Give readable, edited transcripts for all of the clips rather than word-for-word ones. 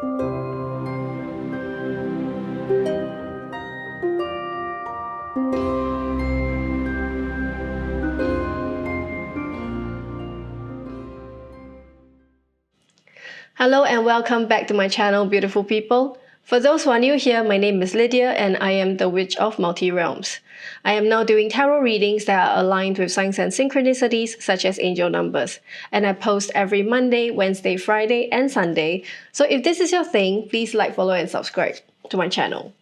Hello and welcome back to my channel, beautiful people. For those who are new here, my name is Lydia and I am the Witch of Multirealms. I am now doing tarot readings that are aligned with signs and synchronicities such as angel numbers. And I post every Monday, Wednesday, Friday and Sunday. So if this is your thing, please like, follow and subscribe to my channel.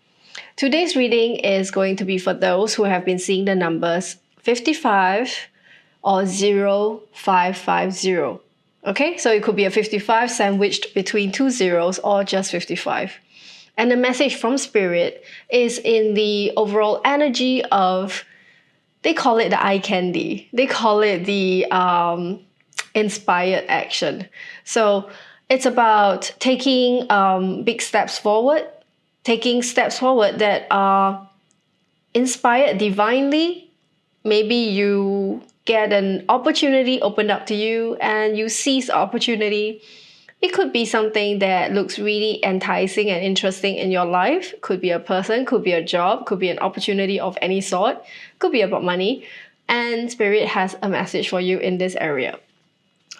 Today's reading is going to be for those who have been seeing the numbers 55 or 0550. Okay, so it could be a 55 sandwiched between two zeros or just 55. And the message from Spirit is in the overall energy of, they call it the eye candy. They call it the inspired action. So it's about taking big steps forward, taking steps forward that are inspired divinely. Maybe you get an opportunity opened up to you and you seize the opportunity. It could be something that looks really enticing and interesting in your life. Could be a person, could be a job, could be an opportunity of any sort, could be about money. And Spirit has a message for you in this area.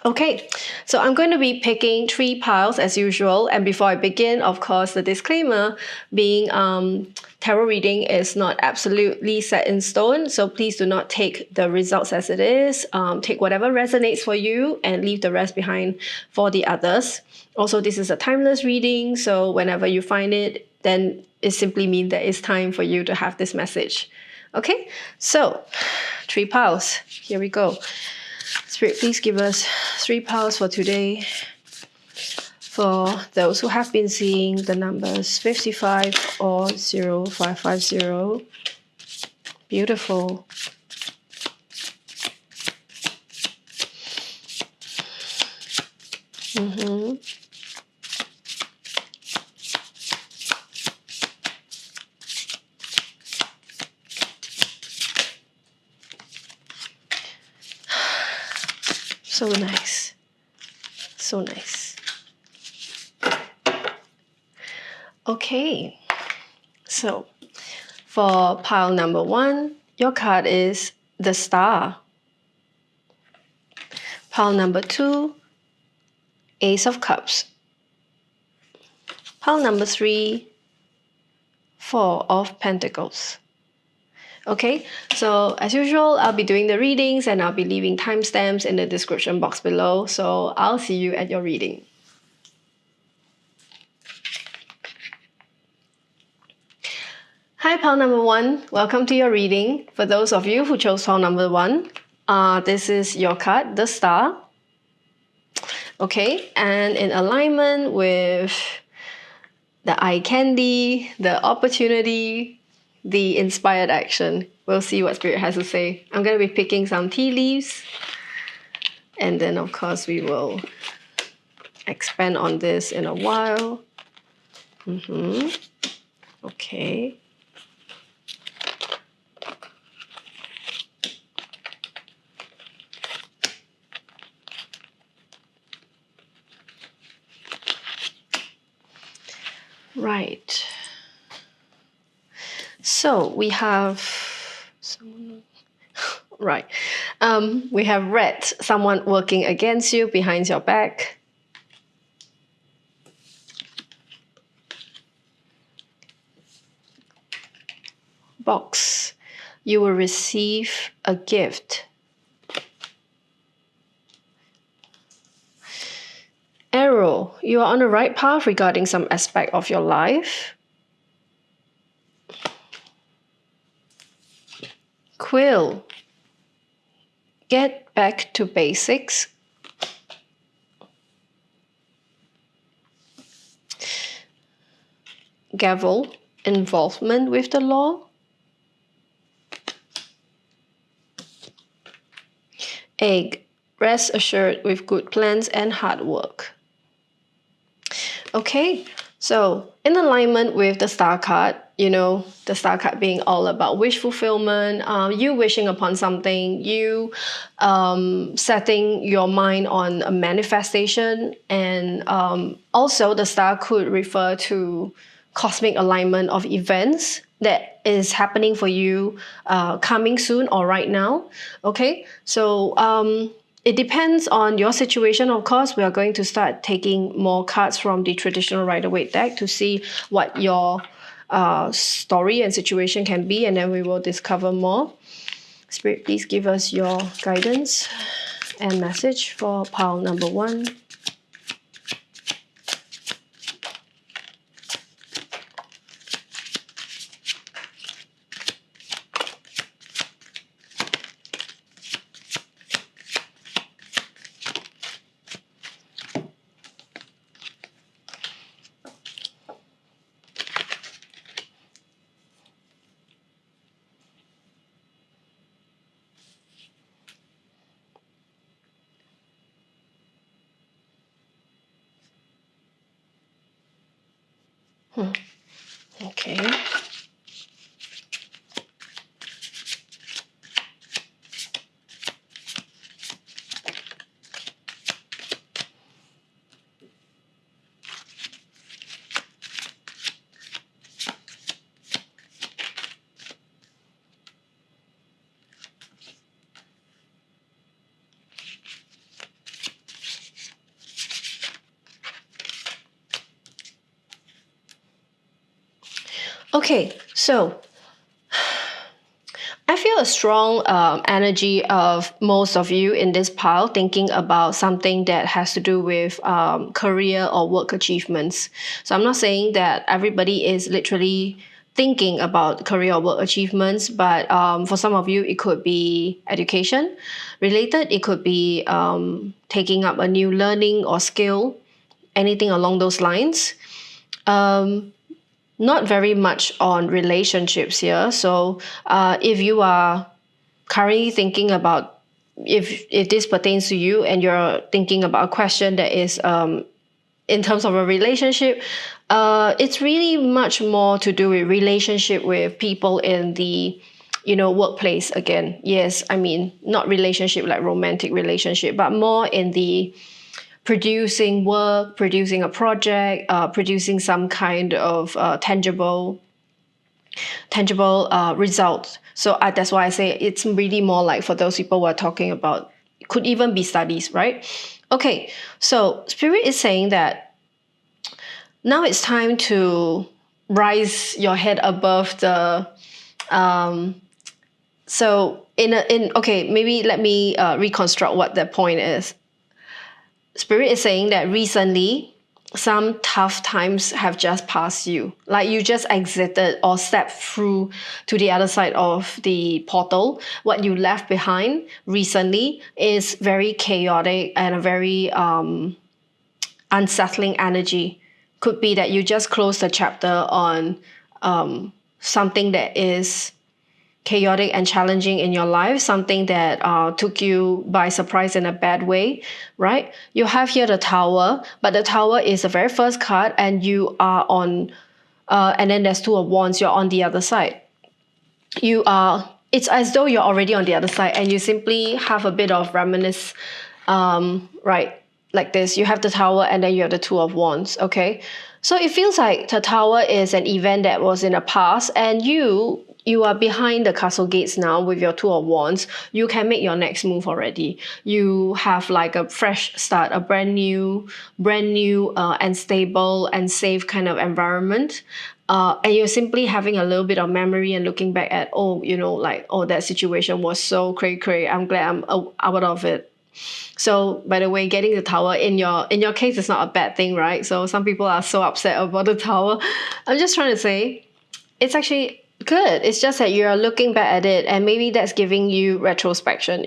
Okay, so I'm going to be picking 3 piles as usual. And before I begin, of course, the disclaimer being tarot reading is not absolutely set in stone. So please do not take the results as it is. Take whatever resonates for you and leave the rest behind for the others. Also, this is a timeless reading. So whenever you find it, then it simply means that it's time for you to have this message. Okay, so 3 piles. Here we go. Spirit, please give us 3 piles for today. For those who have been seeing the numbers 55 or 0550. Beautiful. So nice. So nice. Okay. So for pile number 1, your card is the Star. Pile number 2, Ace of Cups. Pile number 3, 4 of Pentacles. Okay, so as usual, I'll be doing the readings and I'll be leaving timestamps in the description box below. So I'll see you at your reading. Hi, pile number 1. Welcome to your reading. For those of you who chose pile number 1, this is your card, the Star. Okay, and in alignment with the eye candy, the opportunity, the inspired action. We'll see what Spirit has to say. I'm going to be picking some tea leaves. And then, of course, we will expand on this in a while. Okay. Right. So we have we have red, someone working against you, behind your back. Box, you will receive a gift. Arrow, you are on the right path regarding some aspect of your life. Quill, get back to basics. Gavel, involvement with the law. Egg, rest assured with good plans and hard work. Okay, so in alignment with the Star card, the star card being all about wish fulfillment, you wishing upon something, you setting your mind on a manifestation. And also the star could refer to cosmic alignment of events that is happening for you coming soon or right now. Okay, so it depends on your situation. Of course, we are going to start taking more cards from the traditional Rider-Waite deck to see what your story and situation can be, and then we will discover more. Spirit, please give us your guidance and message for pile number 1. Okay. Okay, so I feel a strong energy of most of you in this pile thinking about something that has to do with career or work achievements. So I'm not saying that everybody is literally thinking about career or work achievements, but for some of you, it could be education related. It could be taking up a new learning or skill, anything along those lines. Not very much on relationships here. So if you are currently thinking about if this pertains to you and you're thinking about a question that is in terms of a relationship, it's really much more to do with relationship with people in the workplace again. Yes, I mean, not relationship like romantic relationship, but more in the producing work, producing a project, producing some kind of tangible results. So that's why I say it's really more like for those people who are talking about, it could even be studies, right? Okay, so Spirit is saying that now it's time to rise your head above the okay, maybe let me reconstruct what that point is. Spirit is saying that recently, some tough times have just passed you. Like you just exited or stepped through to the other side of the portal. What you left behind recently is very chaotic and a very unsettling energy. Could be that you just closed the chapter on something that is chaotic and challenging in your life, something that took you by surprise in a bad way, right? You have here the Tower, but the Tower is the very first card and you are on, and then there's Two of Wands, you're on the other side. It's as though you're already on the other side and you simply have a bit of reminisce, right? Like this, you have the Tower and then you have the Two of Wands, okay? So it feels like the Tower is an event that was in the past and you are behind the castle gates now with your Two of Wands. You can make your next move already. You have like a fresh start, a brand new and stable and safe kind of environment. And you're simply having a little bit of memory and looking back at, that situation was so cray. I'm glad I'm out of it. So by the way, getting the Tower in your case is not a bad thing, right? So some people are so upset about the Tower. I'm just trying to say it's actually good. It's just that you're looking back at it and maybe that's giving you retrospection,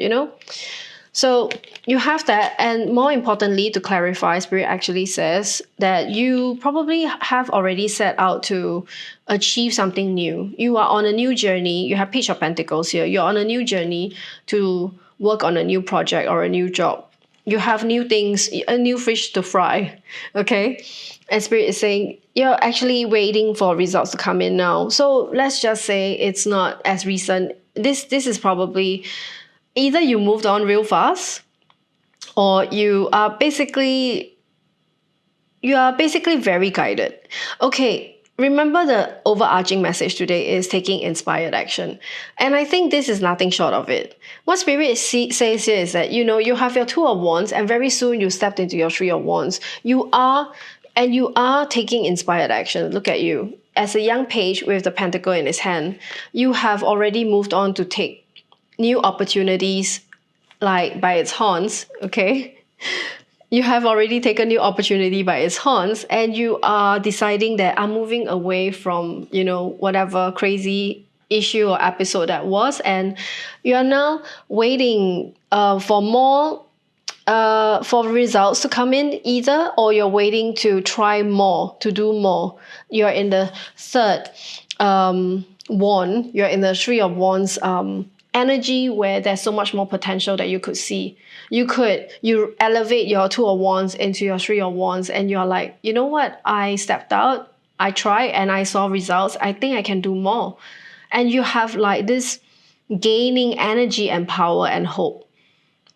So you have that, and more importantly, to clarify, Spirit actually says that you probably have already set out to achieve something new. You are on a new journey. You have Page of Pentacles here. You're on a new journey to work on a new project or a new job. You have new things, a new fish to fry, okay? And Spirit is saying, you're actually waiting for results to come in now. So let's just say it's not as recent. This is probably either you moved on real fast, or you are basically very guided. Okay, remember the overarching message today is taking inspired action. And I think this is nothing short of it. What Spirit says here is that, you have your Two of Wands, and very soon you stepped into your Three of Wands. You are taking inspired action. Look at you. As a young page with the pentacle in his hand, you have already moved on to take new opportunities like by its horns, okay? You have already taken new opportunity by its horns, and you are deciding that I'm moving away from, whatever crazy issue or episode that was, and you are now waiting for more, for results to come in either, or you're waiting to try more, to do more. You're in the third wand, you're in the Three of Wands energy, where there's so much more potential that you could see. You elevate your Two of Wands into your Three of Wands, and you're like, you know what? I stepped out, I tried, and I saw results. I think I can do more. And you have like this gaining energy and power and hope.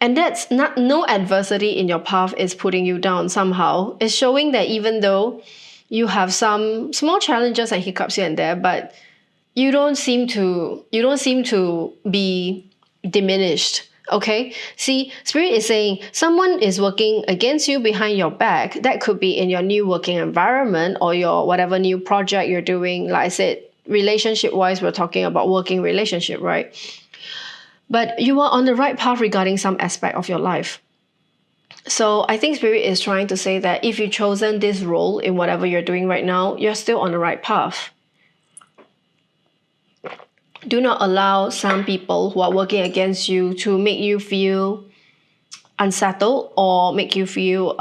And that's no adversity in your path is putting you down somehow. It's showing that even though you have some small challenges and hiccups here and there, but you don't seem to be diminished. Okay, see, Spirit is saying someone is working against you behind your back. That could be in your new working environment, or your whatever new project you're doing. Like I said, relationship wise, we're talking about working relationship, right? But you are on the right path regarding some aspect of your life. So I think Spirit is trying to say that if you've chosen this role in whatever you're doing right now, you're still on the right path. Do not allow some people who are working against you to make you feel unsettled, or make you feel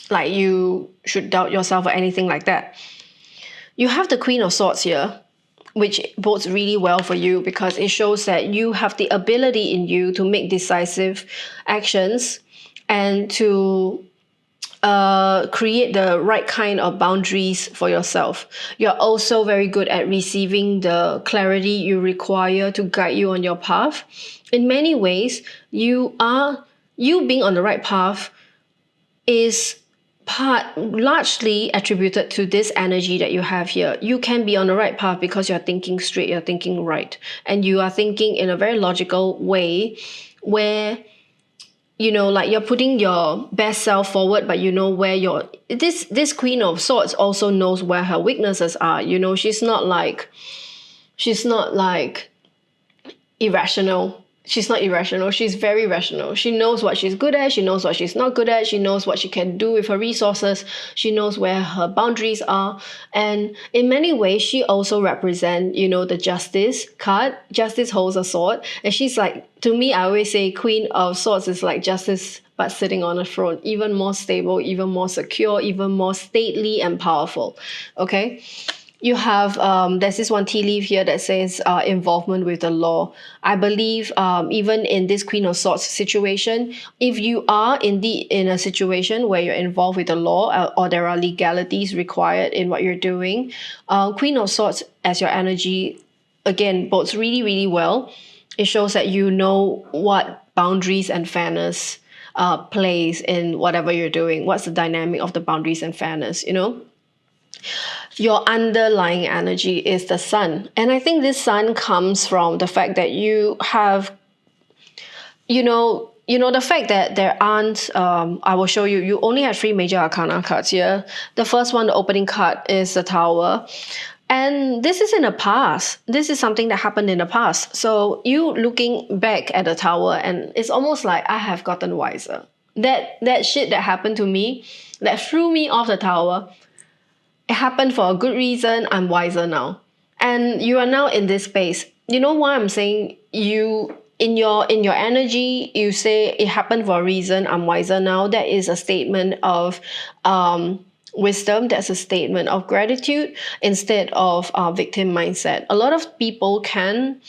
like you should doubt yourself or anything like that. You have the Queen of Swords here, which bodes really well for you, because it shows that you have the ability in you to make decisive actions and to create the right kind of boundaries for yourself. You're also very good at receiving the clarity you require to guide you on your path. In many ways, you being on the right path is largely attributed to this energy that you have here. You can be on the right path because you're thinking straight, you're thinking right, and you are thinking in a very logical way, where like you're putting your best self forward, but where this Queen of Swords also knows where her weaknesses are. She's not like irrational. She's not irrational. She's very rational. She knows what she's good at. She knows what she's not good at. She knows what she can do with her resources. She knows where her boundaries are. And in many ways, she also represents, the Justice card. Justice holds a sword. And she's like, to me, I always say Queen of Swords is like Justice, but sitting on a throne, even more stable, even more secure, even more stately and powerful. Okay? You have, there's this one tea leaf here that says involvement with the law. I believe even in this Queen of Swords situation, if you are indeed in a situation where you're involved with the law, or there are legalities required in what you're doing, Queen of Swords as your energy, again, bodes really, really well. It shows that you know what boundaries and fairness plays in whatever you're doing. What's the dynamic of the boundaries and fairness, Your underlying energy is the sun. And I think this sun comes from the fact that you have, the fact that there aren't, I will show you, you only have 3 major arcana cards here. The first one, the opening card, is the Tower. And this is in the past. This is something that happened in the past. So you looking back at the Tower, and it's almost like I have gotten wiser. That shit that happened to me, that threw me off the Tower, it happened for a good reason. I'm wiser now. And you are now in this space. You know why I'm saying you, in your energy, you say it happened for a reason, I'm wiser now. That is a statement of wisdom. That's a statement of gratitude instead of victim mindset. A lot of people can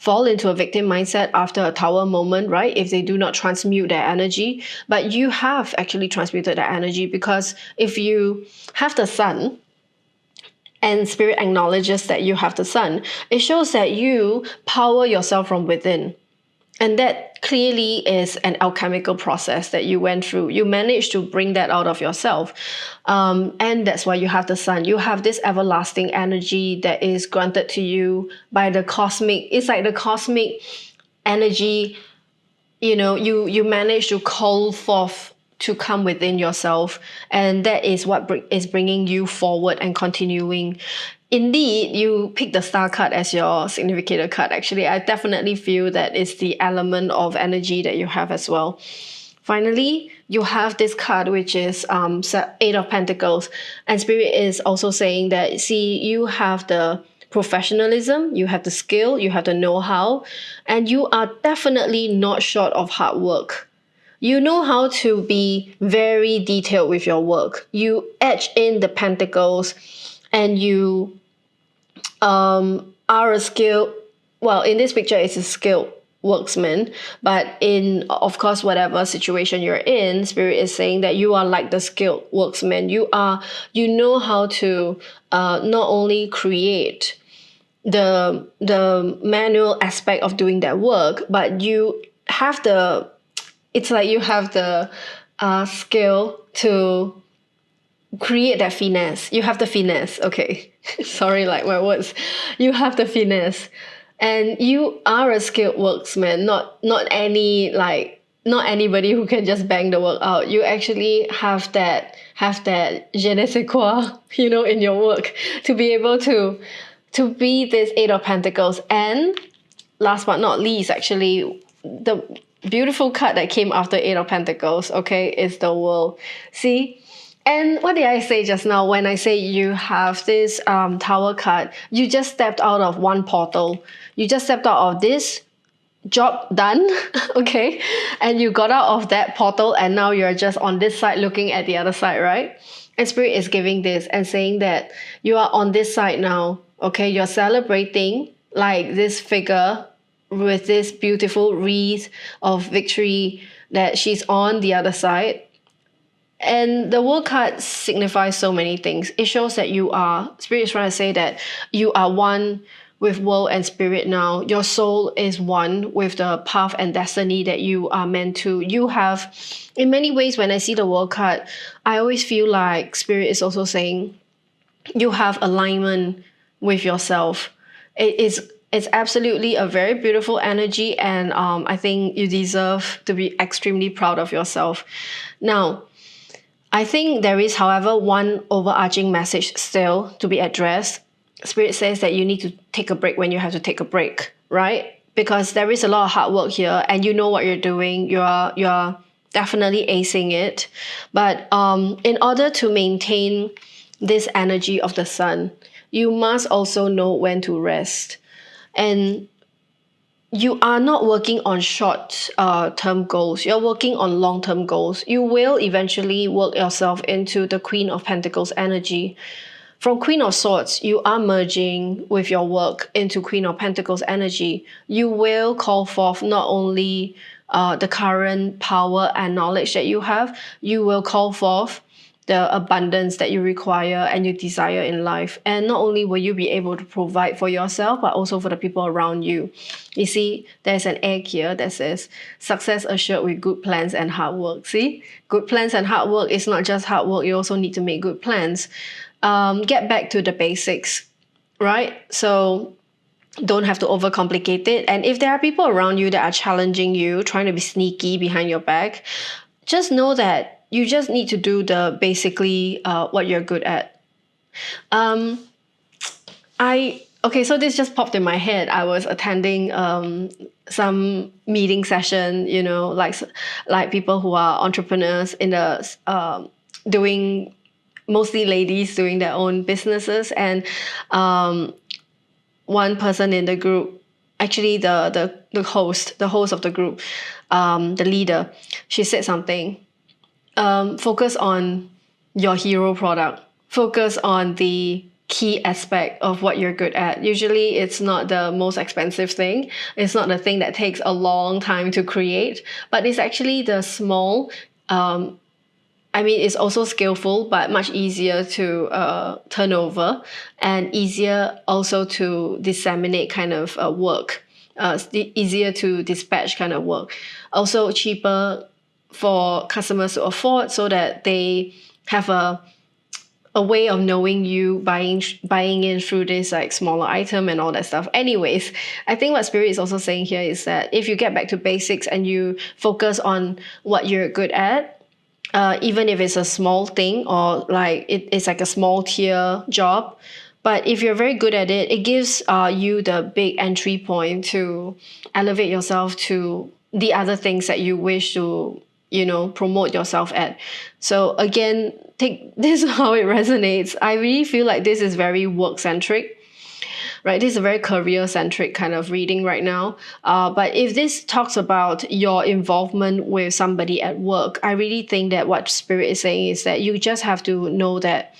fall into a victim mindset after a tower moment, right? If they do not transmute their energy. But you have actually transmuted that energy, because if you have the sun, and spirit acknowledges that you have the sun, it shows that you power yourself from within. And that clearly is an alchemical process that you went through. You managed to bring that out of yourself. And that's why you have the sun. You have this everlasting energy that is granted to you by the cosmic. It's like the cosmic energy, you manage to call forth to come within yourself. And that is what is bringing you forward and continuing. Indeed, you pick the star card as your significator card. Actually, I definitely feel that it's the element of energy that you have as well. Finally, you have this card, which is Eight of Pentacles. And Spirit is also saying that, see, you have the professionalism, you have the skill, you have the know-how, and you are definitely not short of hard work. You know how to be very detailed with your work. You etch in the pentacles, and you are a skilled, well, in this picture, it's a skilled worksman, but in, of course, whatever situation you're in, Spirit is saying that you are like the skilled worksman. You know how to not only create the manual aspect of doing that work, but you have the, it's like you have the skill to create that finesse. You have the finesse. Okay. Sorry, like my words. You have the finesse. And you are a skilled worksman, not anybody who can just bang the work out. You actually have that je ne sais quoi, in your work, to be able to be this Eight of Pentacles. And last but not least, actually, the beautiful card that came after Eight of Pentacles, okay, is the World. See? And what did I say just now when I say you have this Tower card? You just stepped out of one portal. You just stepped out of this job done, okay? And you got out of that portal, and now you're just on this side looking at the other side, right? And Spirit is giving this and saying that you are on this side now, okay? You're celebrating like this figure with this beautiful wreath of victory, that she's on the other side. And the World card signifies so many things. It shows that Spirit is trying to say that you are one with World and Spirit now. Your soul is one with the path and destiny that you are meant to. You have, in many ways, when I see the World card, I always feel like Spirit is also saying you have alignment with yourself. It's absolutely a very beautiful energy, and I think you deserve to be extremely proud of yourself. Now, I think there is, however, one overarching message still to be addressed. Spirit says that you need to take a break when you have to take a break, right? Because there is a lot of hard work here, and you know what you're doing. You're definitely acing it. But in order to maintain this energy of the sun, you must also know when to rest. And you are not working on short-term goals. You're working on long-term goals. You will eventually work yourself into the Queen of Pentacles energy. From Queen of Swords, you are merging with your work into Queen of Pentacles energy. You will call forth not only the current power and knowledge that you have, you will call forth the abundance that you require and you desire in life. And not only will you be able to provide for yourself, but also for the people around you. You see, there's an egg here that says, success assured with good plans and hard work. See, good plans and hard work is not just hard work. You also need to make good plans. Get back to the basics, right? So don't have to overcomplicate it. And if there are people around you that are challenging you, trying to be sneaky behind your back, just know that you just need to do the basically what you're good at. Okay, so this just popped in my head. I was attending some meeting session, like people who are entrepreneurs in the mostly ladies doing their own businesses, and one person in the group, actually the host of the group, the leader, she said something. Focus on your hero product. Focus on the key aspect of what you're good at. Usually it's not the most expensive thing. It's not the thing that takes a long time to create, but it's actually the small, it's also skillful, but much easier to turn over and easier also to disseminate kind of work, easier to dispatch kind of work. Also cheaper for customers to afford so that they have a way of knowing you buying in through this like smaller item and all that stuff. Anyways, I think what Spirit is also saying here is that if you get back to basics and you focus on what you're good at, even if it's a small thing or like it's like a small tier job, but if you're very good at it, it gives you the big entry point to elevate yourself to the other things that you wish to, promote yourself at. So again, take this how it resonates. I really feel like this is very work-centric, right? This is a very career-centric kind of reading right now. But if this talks about your involvement with somebody at work, I really think that what Spirit is saying is that you just have to know that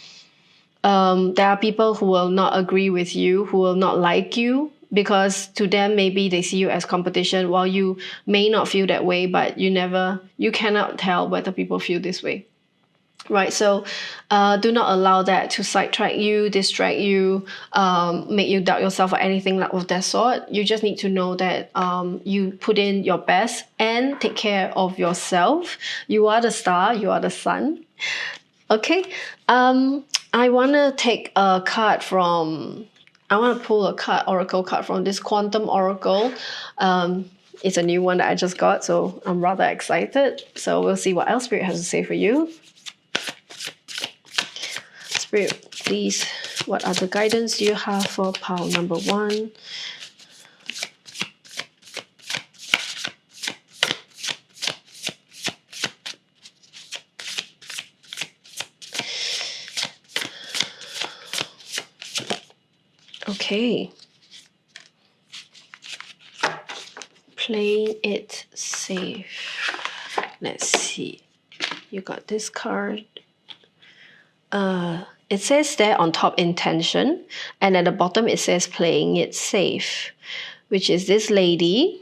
there are people who will not agree with you, who will not like you, because to them maybe they see you as competition, while you may not feel that way, but you cannot tell whether people feel this way. Right, so do not allow that to sidetrack you, distract you, make you doubt yourself or anything like of that sort. You just need to know that you put in your best and take care of yourself. You are the star, you are the sun. Okay, I want to take a card from, I want to pull a card, oracle card from this Quantum Oracle. It's a new one that I just got, so I'm rather excited. So we'll see what else Spirit has to say for you. Spirit, please, what other guidance do you have for pile number 1? Okay. Playing it safe. Let's see. You got this card. It says there on top intention, and at the bottom it says playing it safe, which is this lady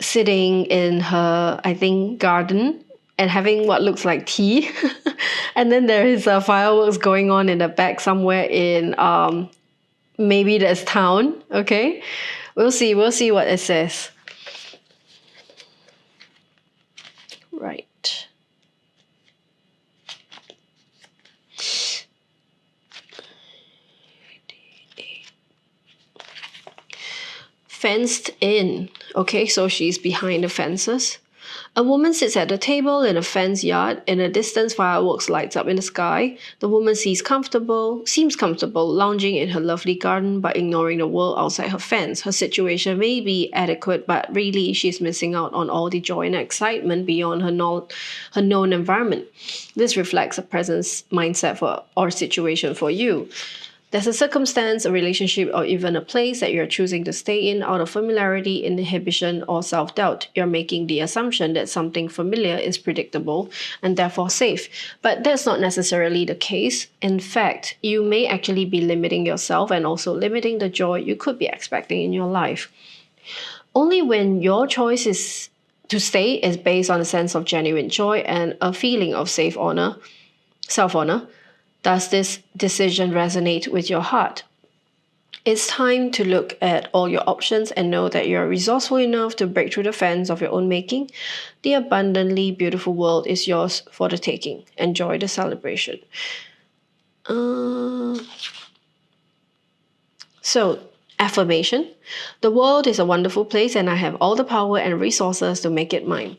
sitting in her, I think, garden and having what looks like tea. And then there is fireworks going on in the back somewhere in maybe this town. Okay, we'll see what it says. Right. Fenced in. Okay, so she's behind the fences. A woman sits at a table in a fenced yard. In the distance, fireworks lights up in the sky. The woman seems comfortable, lounging in her lovely garden, but ignoring the world outside her fence. Her situation may be adequate, but really she's missing out on all the joy and excitement beyond her known environment. This reflects a present mindset or situation for you. There's a circumstance, a relationship, or even a place that you're choosing to stay in out of familiarity, inhibition, or self-doubt. You're making the assumption that something familiar is predictable and therefore safe. But that's not necessarily the case. In fact, you may actually be limiting yourself and also limiting the joy you could be expecting in your life. Only when your choice is to stay is based on a sense of genuine joy and a feeling of self-honor, does this decision resonate with your heart? It's time to look at all your options and know that you're resourceful enough to break through the fence of your own making. The abundantly beautiful world is yours for the taking. Enjoy the celebration. So, affirmation. The world is a wonderful place and I have all the power and resources to make it mine.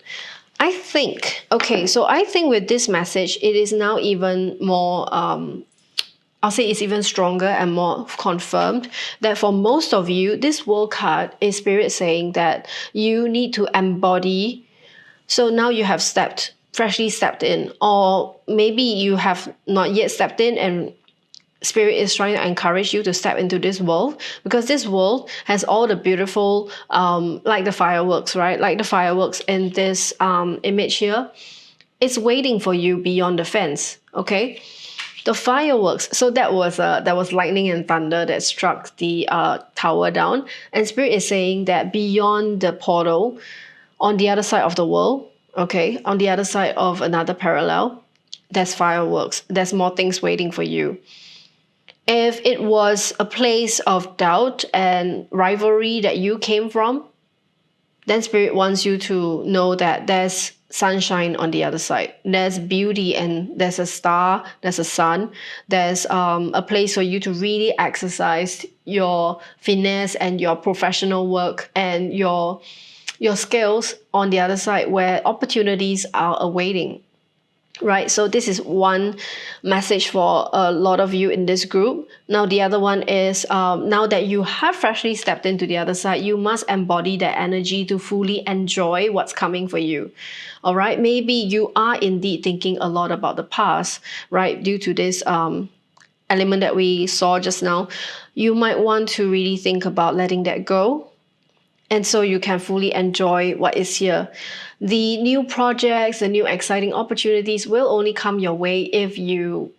I think with this message, it is now even more, I'll say it's even stronger and more confirmed that for most of you, this world card is Spirit saying that you need to embody. So now you have freshly stepped in, or maybe you have not yet stepped in and Spirit is trying to encourage you to step into this world, because this world has all the beautiful, like the fireworks, right? Like the fireworks in this image here. It's waiting for you beyond the fence, okay? The fireworks. So that was lightning and thunder that struck the tower down. And Spirit is saying that beyond the portal, on the other side of the world, okay, on the other side of another parallel, there's fireworks. There's more things waiting for you. If it was a place of doubt and rivalry that you came from, then Spirit wants you to know that there's sunshine on the other side. There's beauty, and there's a star, there's a sun, there's a place for you to really exercise your finesse and your professional work and your skills on the other side, where opportunities are awaiting. Right, so this is one message for a lot of you in this group. Now the other one is, now that you have freshly stepped into the other side, you must embody that energy to fully enjoy what's coming for you. All right, maybe you are indeed thinking a lot about the past, right, due to this element that we saw just now. You might want to really think about letting that go, and so you can fully enjoy what is here. The new projects, the new exciting opportunities will only come your way if you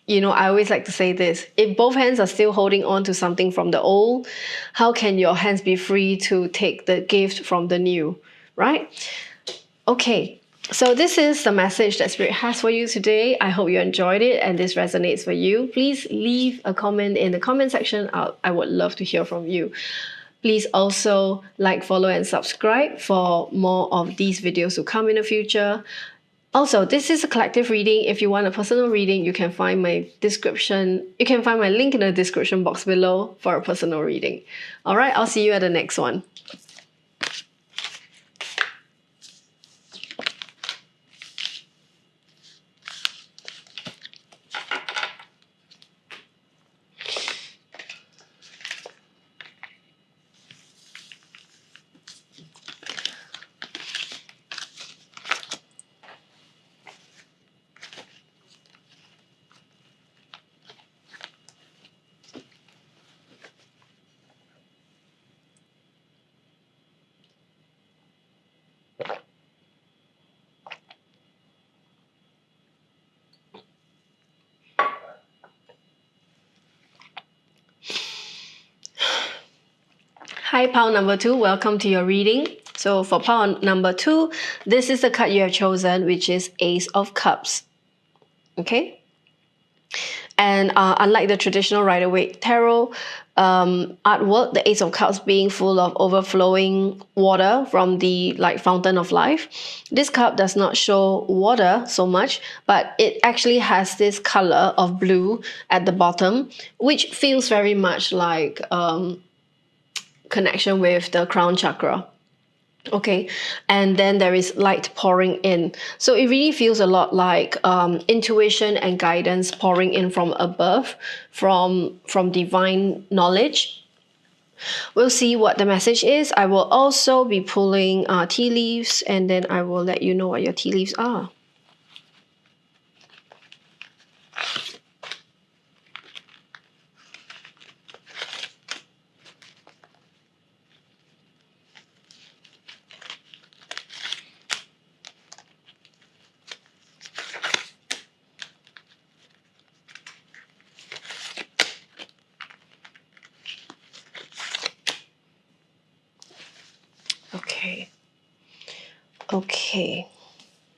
know, I always like to say this, if both hands are still holding on to something from the old, how can your hands be free to take the gift from the new, right? Okay, so this is the message that Spirit has for you today. I hope you enjoyed it and this resonates for you. Please leave a comment in the comment section. I would love to hear from you. Please also like, follow, and subscribe for more of these videos to come in the future. Also, this is a collective reading. If you want a personal reading, you can find my description. You can find my link in the description box below for a personal reading. All right, I'll see you at the next one. Hi, pile number 2. Welcome to your reading. So for pile number 2, this is the card you have chosen, which is Ace of Cups. Okay? And unlike the traditional Rider-Waite Tarot artwork, the Ace of Cups being full of overflowing water from the fountain of life, this cup does not show water so much, but it actually has this color of blue at the bottom, which feels very much like connection with the crown chakra. Okay, and then there is light pouring in. So it really feels a lot like intuition and guidance pouring in from above, from divine knowledge. We'll see what the message is. I will also be pulling tea leaves, and then I will let you know what your tea leaves are. Okay,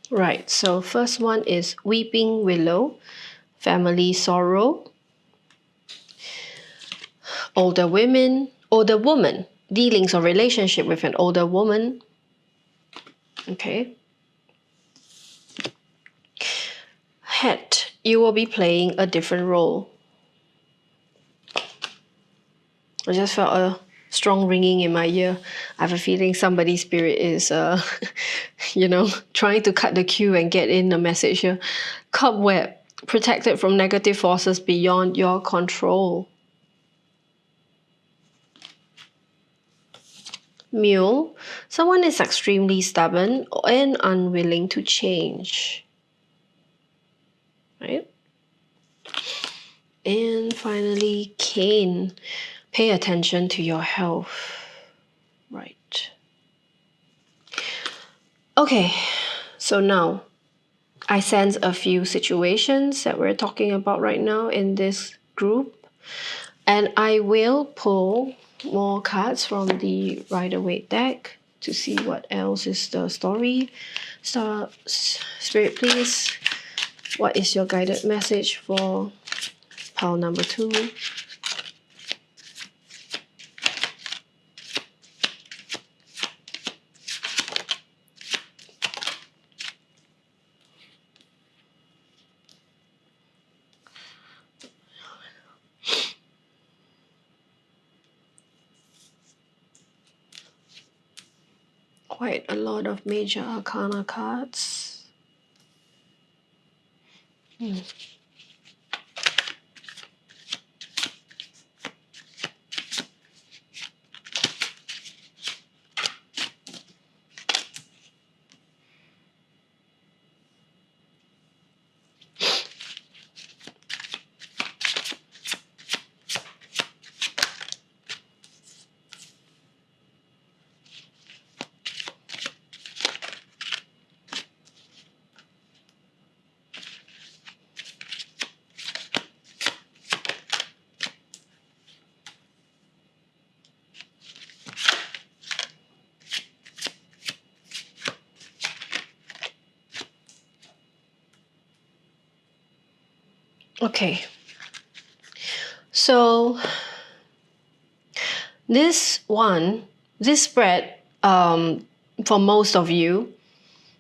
right, so first one is Weeping Willow, Family Sorrow, older woman, dealings or relationship with an older woman. Okay. Head, you will be playing a different role. I just felt a strong ringing in my ear. I have a feeling somebody's spirit is, trying to cut the queue and get in the message here. Cobweb, protected from negative forces beyond your control. Mule, someone is extremely stubborn and unwilling to change. Right? And finally, Cane, pay attention to your health. Right. Okay, so now I sense a few situations that we're talking about right now in this group. And I will pull more cards from the Rider-Waite deck to see what else is the story. So, Spirit, please, what is your guided message for pile number 2? Quite a lot of major arcana cards. Okay, so this spread, for most of you,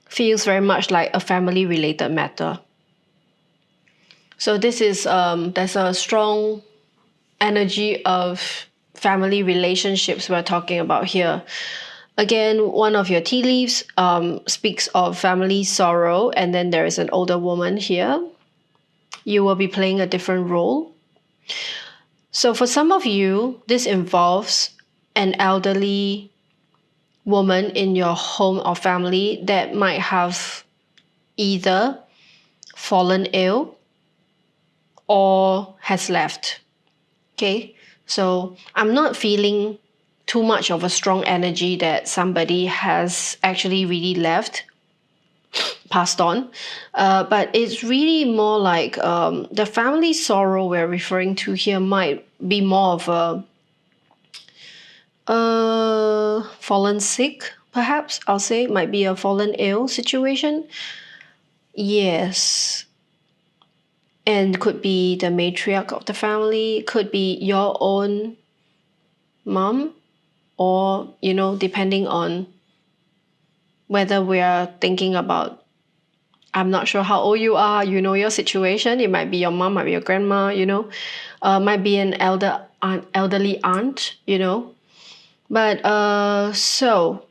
feels very much like a family-related matter. So this is, there's a strong energy of family relationships we're talking about here. Again, one of your tea leaves speaks of family sorrow, and then there is an older woman here. You will be playing a different role. So for some of you, this involves an elderly woman in your home or family that might have either fallen ill or has left. Okay, so I'm not feeling too much of a strong energy that somebody has actually really left, passed on, but it's really more like the family sorrow we're referring to here might be more of a fallen sick, perhaps I'll say, might be a fallen ill situation. Yes. And could be the matriarch of the family, could be your own mom, or, you know, depending on whether we are thinking about, I'm not sure how old you are, you know your situation. It might be your mom, might be your grandma, you know, might be an elderly aunt, you know. But so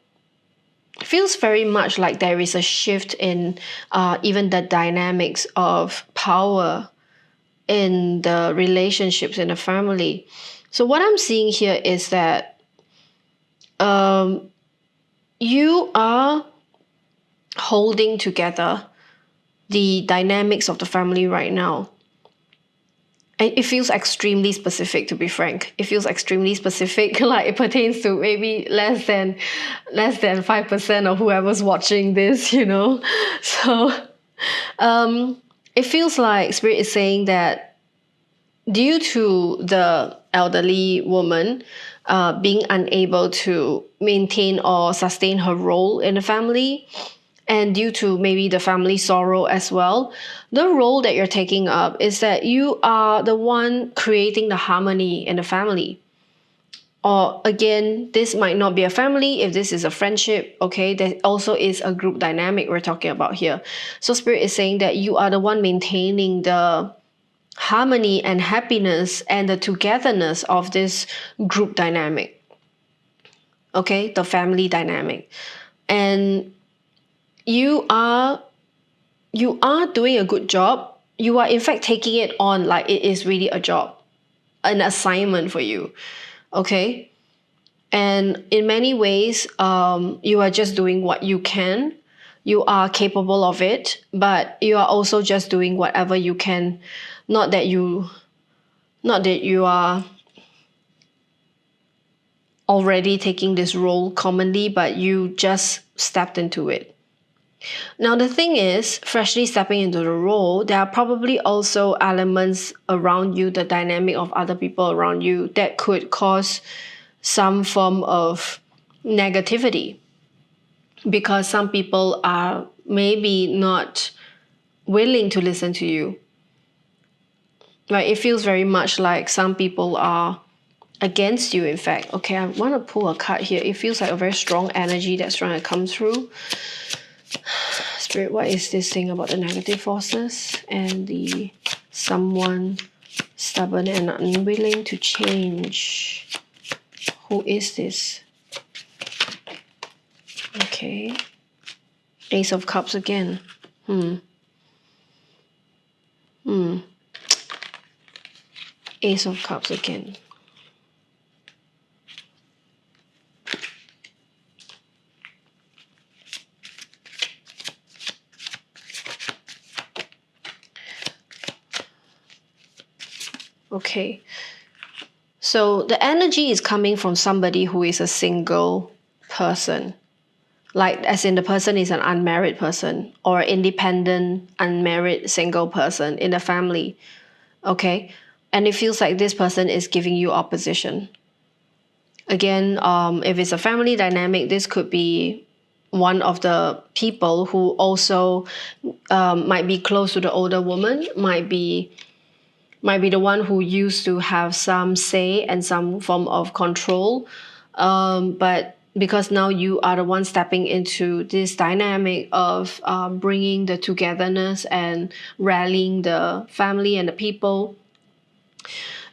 it feels very much like there is a shift in even the dynamics of power in the relationships in the family. So what I'm seeing here is that you are holding together the dynamics of the family right now. And it feels extremely specific, to be frank. It feels extremely specific, like it pertains to maybe less than 5% of whoever's watching this, you know. So it feels like Spirit is saying that due to the elderly woman being unable to maintain or sustain her role in the family, and due to maybe the family sorrow as well, the role that you're taking up is that you are the one creating the harmony in the family. Or again, this might not be a family. If this is a friendship, okay, there also is a group dynamic we're talking about here. So Spirit is saying that you are the one maintaining the harmony and happiness and the togetherness of this group dynamic. Okay, the family dynamic. And you are doing a good job. You are in fact taking it on like it is really a job, an assignment for you. Okay, and in many ways you are just doing what you can. You are capable of it, but you are also just doing whatever you can. Not that you are already taking this role commonly, but you just stepped into it. Now, the thing is, freshly stepping into the role, there are probably also elements around you, the dynamic of other people around you, that could cause some form of negativity, because some people are maybe not willing to listen to you. Right? It feels very much like some people are against you, in fact. Okay, I want to pull a card here. It feels like a very strong energy that's trying to come through. Spirit, what is this thing about the negative forces and the someone stubborn and unwilling to change? Who is this? Okay. Ace of Cups again. Ace of Cups again. Okay. So the energy is coming from somebody who is a single person. Like, as in the person is an unmarried person or independent, unmarried, single person in the family. Okay. And it feels like this person is giving you opposition. Again, if it's a family dynamic, this could be one of the people who also might be close to the older woman, might be the one who used to have some say and some form of control. But because now you are the one stepping into this dynamic of bringing the togetherness and rallying the family and the people,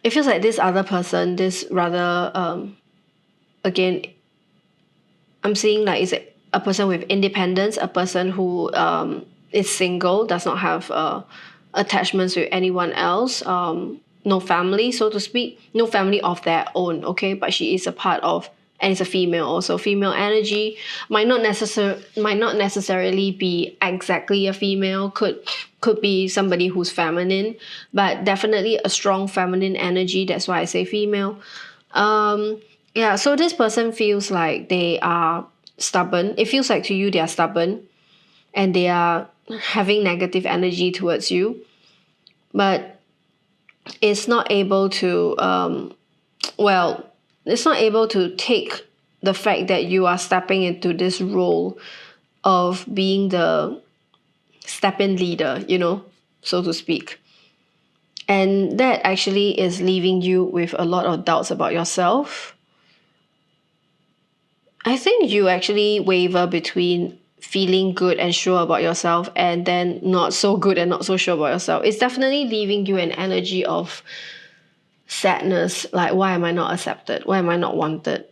it feels like this other person, this rather, again, I'm seeing like it's a person with independence, a person who is single, does not have attachments with anyone else, no family, so to speak, no family of their own, okay? But she is a part of, and it's a female also. Female energy might not necessarily be exactly a female, could be somebody who's feminine, but definitely a strong feminine energy. That's why I say female. Yeah, so this person feels like they are stubborn. It feels like to you they are stubborn and they are having negative energy towards you, but it's not able to it's not able to take the fact that you are stepping into this role of being the step-in leader, so to speak. And that actually is leaving you with a lot of doubts about yourself. I think you actually waver between feeling good and sure about yourself and then not so good and not so sure about yourself. It's definitely leaving you an energy of sadness, like, why am I not accepted? Why am I not wanted?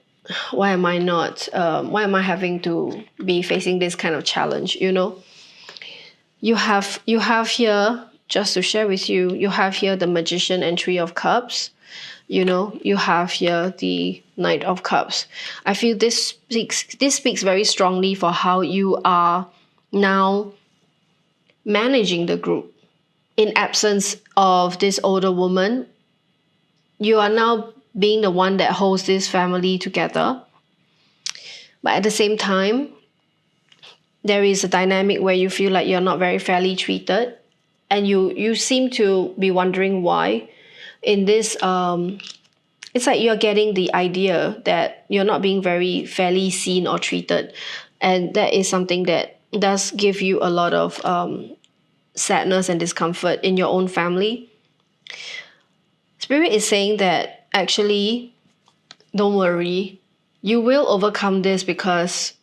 Why am I not, why am I having to be facing this kind of challenge, You have here, just to share with you, you have here the Magician and Three of Cups. You have here the Knight of Cups. I feel this speaks very strongly for how you are now managing the group. In absence of this older woman, you are now being the one that holds this family together. But at the same time, there is a dynamic where you feel like you're not very fairly treated, and you seem to be wondering why. In this, it's like you're getting the idea that you're not being very fairly seen or treated, and that is something that does give you a lot of sadness and discomfort in your own family. Spirit is saying that actually, don't worry, you will overcome this, because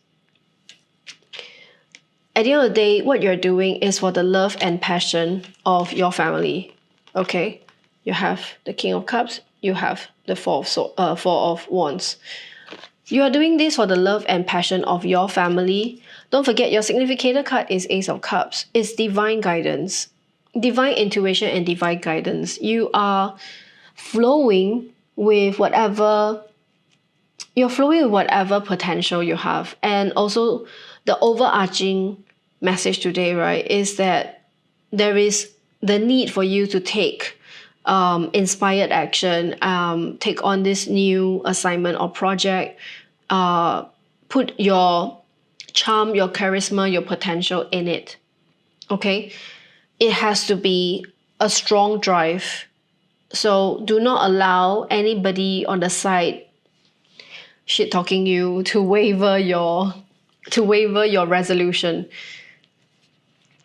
at the end of the day, what you're doing is for the love and passion of your family. Okay? You have the King of Cups, you have the Four of Wands. You are doing this for the love and passion of your family. Don't forget, your significator card is Ace of Cups. It's divine guidance, divine intuition and divine guidance. You are flowing with whatever potential you have. And also the overarching message today, right, is that there is the need for you to take inspired action, take on this new assignment or project, put your charm, your charisma, your potential in it. Okay? It has to be a strong drive. So do not allow anybody on the side shit talking you to waver your resolution.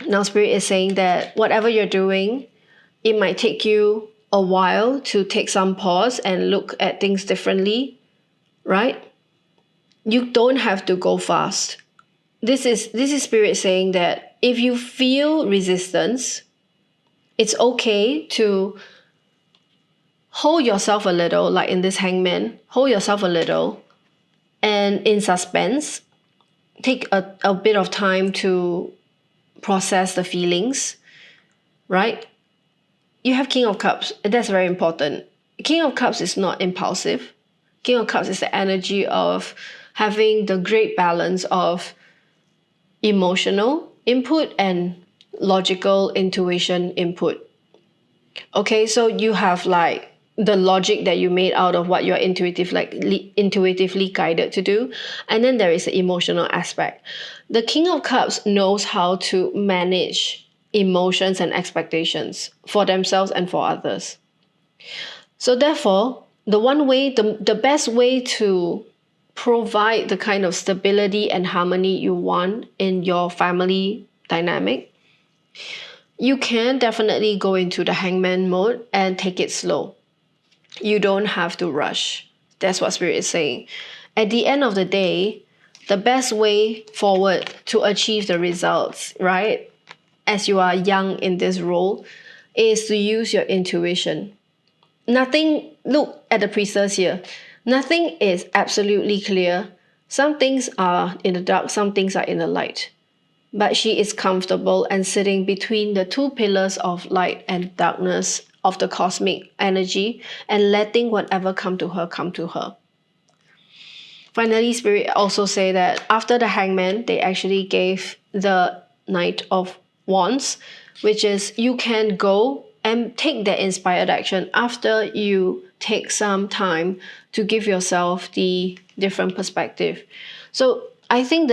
Now Spirit is saying that whatever you're doing, it might take you a while to take some pause and look at things differently, right? You don't have to go fast. This is Spirit saying that if you feel resistance, it's okay to hold yourself a little, like in this hangman, hold yourself a little, and in suspense, take a bit of time to process the feelings, right? You have King of Cups, and that's very important. King of Cups is not impulsive. King of Cups is the energy of having the great balance of emotional input and logical intuition input. Okay, so you have like the logic that you made out of what you're intuitively guided to do, and then there is the emotional aspect. The King of Cups knows how to manage emotions and expectations for themselves and for others. So therefore, the best way to provide the kind of stability and harmony you want in your family dynamic, you can definitely go into the hangman mode and take it slow. You don't have to rush. That's what Spirit is saying. At the end of the day, the best way forward to achieve the results, right, as you are young in this role, is to use your intuition. Look at the priestess here. Nothing is absolutely clear. Some things are in the dark, some things are in the light. But she is comfortable and sitting between the two pillars of light and darkness of the cosmic energy and letting whatever come to her. Finally, Spirit also say that after the hangman, they actually gave the Knight of Wands, which is you can go and take that inspired action after you take some time to give yourself the different perspective. So I think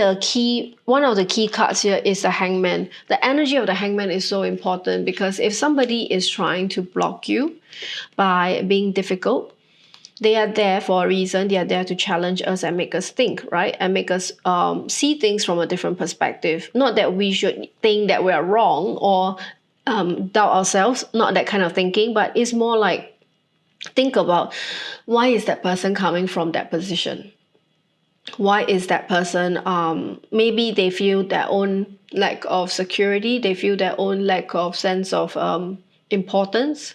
one of the key cards here is the hangman. The energy of the hangman is so important because if somebody is trying to block you by being difficult, they are there for a reason. They are there to challenge us and make us think, right? And make us see things from a different perspective. Not that we should think that we are wrong or doubt ourselves, not that kind of thinking, but it's more like think about why is that person coming from that position? Why is that person, maybe they feel their own lack of security, they feel their own lack of sense of importance.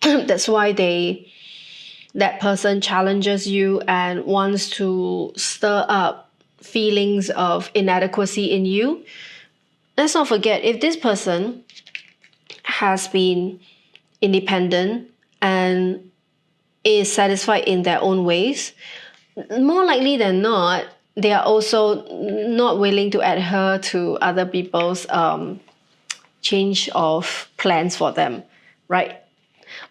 That's why that person challenges you and wants to stir up feelings of inadequacy in you. Let's not forget, if this person has been independent and is satisfied in their own ways, more likely than not, they are also not willing to adhere to other people's change of plans for them, right?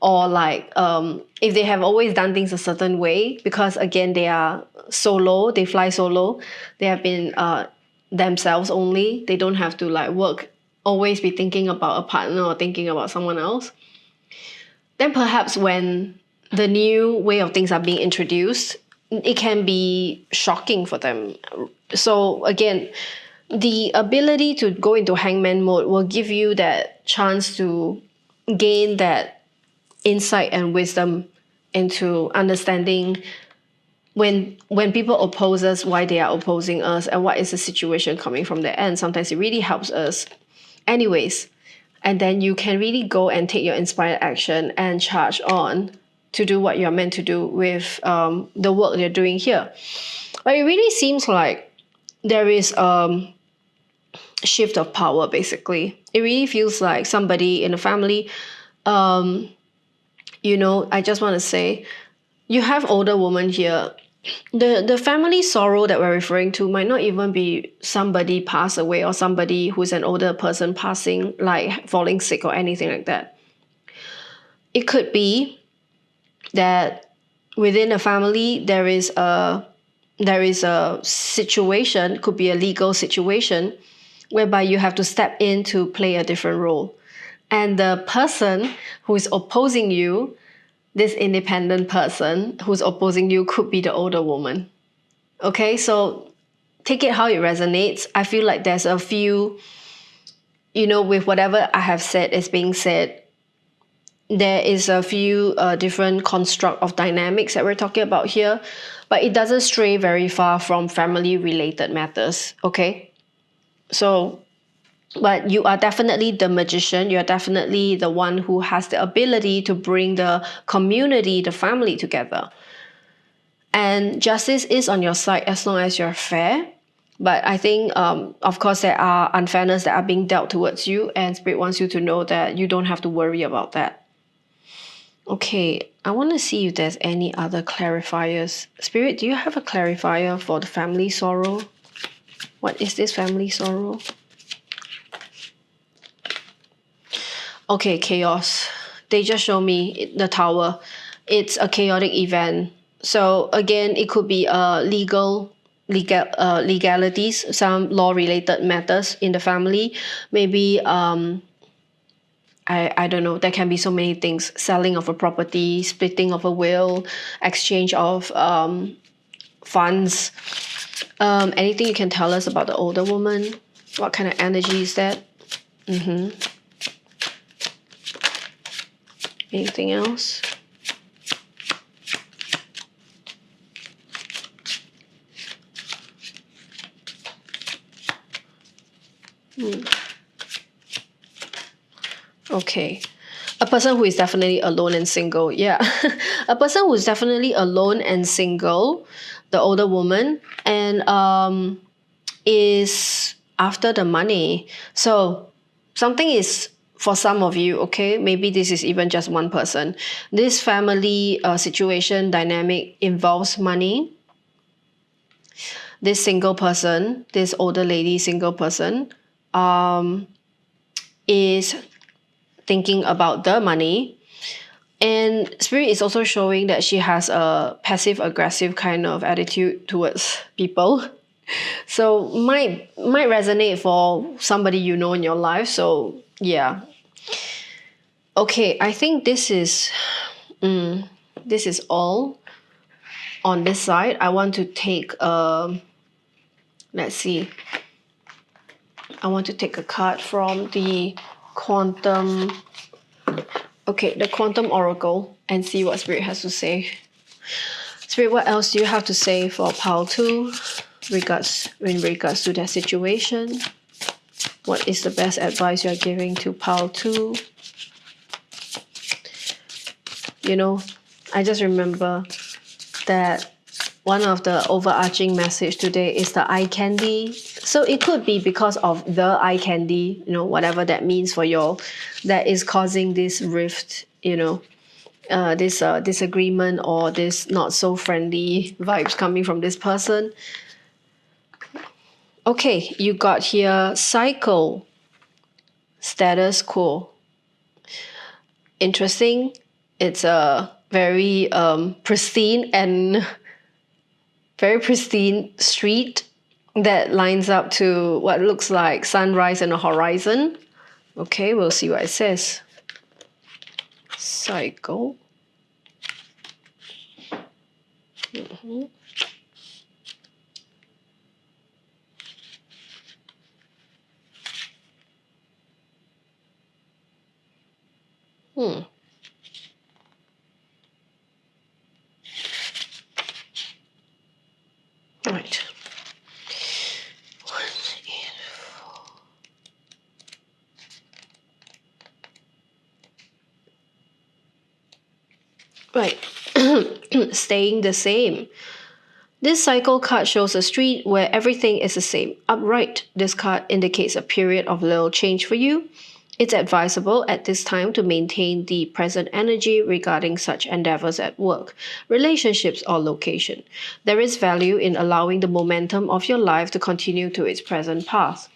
Or like if they have always done things a certain way, because again, they are solo, they fly solo, they have been themselves only, they don't have to like always be thinking about a partner or thinking about someone else, then perhaps when the new way of things are being introduced, it can be shocking for them. So again, the ability to go into hangman mode will give you that chance to gain that insight and wisdom into understanding when people oppose us, why they are opposing us, and what is the situation coming from their end. Sometimes it really helps us. Anyways, and then you can really go and take your inspired action and charge on to do what you're meant to do with the work you're doing here. But it really seems like there is a shift of power, basically. It really feels like somebody in the family, I just want to say, you have older woman here. The family sorrow that we're referring to might not even be somebody passed away or somebody who's an older person passing, like falling sick or anything like that. It could be that within a family there is a there is a situation, could be a legal situation, whereby you have to step in to play a different role. And the person who is opposing you, this independent person who's opposing you, could be the older woman. Okay, so take it how it resonates. I feel like there's a few, with whatever I have said is being said, there is a few different construct of dynamics that we're talking about here, but it doesn't stray very far from family related matters. Okay, so but you are definitely the magician. You're definitely the one who has the ability to bring the community, the family together. And justice is on your side as long as you're fair. But I think, of course, there are unfairness that are being dealt towards you, and Spirit wants you to know that you don't have to worry about that. Okay, I want to see if there's any other clarifiers. Spirit, do you have a clarifier for the family sorrow? What is this family sorrow? Okay, chaos. They just show me the tower. It's a chaotic event. So again, it could be legalities, some law-related matters in the family. Maybe I don't know. There can be so many things: selling of a property, splitting of a will, exchange of funds. Anything you can tell us about the older woman? What kind of energy is that? Anything else? Okay. A person who is definitely alone and single. Yeah. A person who is definitely alone and single, the older woman, and is after the money. So something is, for some of you, okay, maybe this is even just one person. This family situation dynamic involves money. This single person, this older lady single person, is thinking about the money. And Spirit is also showing that she has a passive aggressive kind of attitude towards people. So might resonate for somebody you know in your life. So yeah. Okay, I think this is all on this side. I want to take let's see. I want to take a card from the quantum. Okay, the quantum oracle, and see what Spirit has to say. Spirit, what else do you have to say for pile 2 in regards to that situation? What is the best advice you're giving to pile 2? I just remember that one of the overarching message today is the eye candy. So it could be because of the eye candy, whatever that means for y'all, that is causing this rift, this disagreement or this not so friendly vibes coming from this person. Okay, you got here cycle, status quo. Interesting. It's a very pristine street that lines up to what looks like sunrise and a horizon. Okay, we'll see what it says. Cycle. Right. 1, 8, 4. Right. Staying the same. This cycle card shows a street where everything is the same. Upright. This card indicates a period of little change for you. It's advisable at this time to maintain the present energy regarding such endeavors at work, relationships, or location. There is value in allowing the momentum of your life to continue to its present path.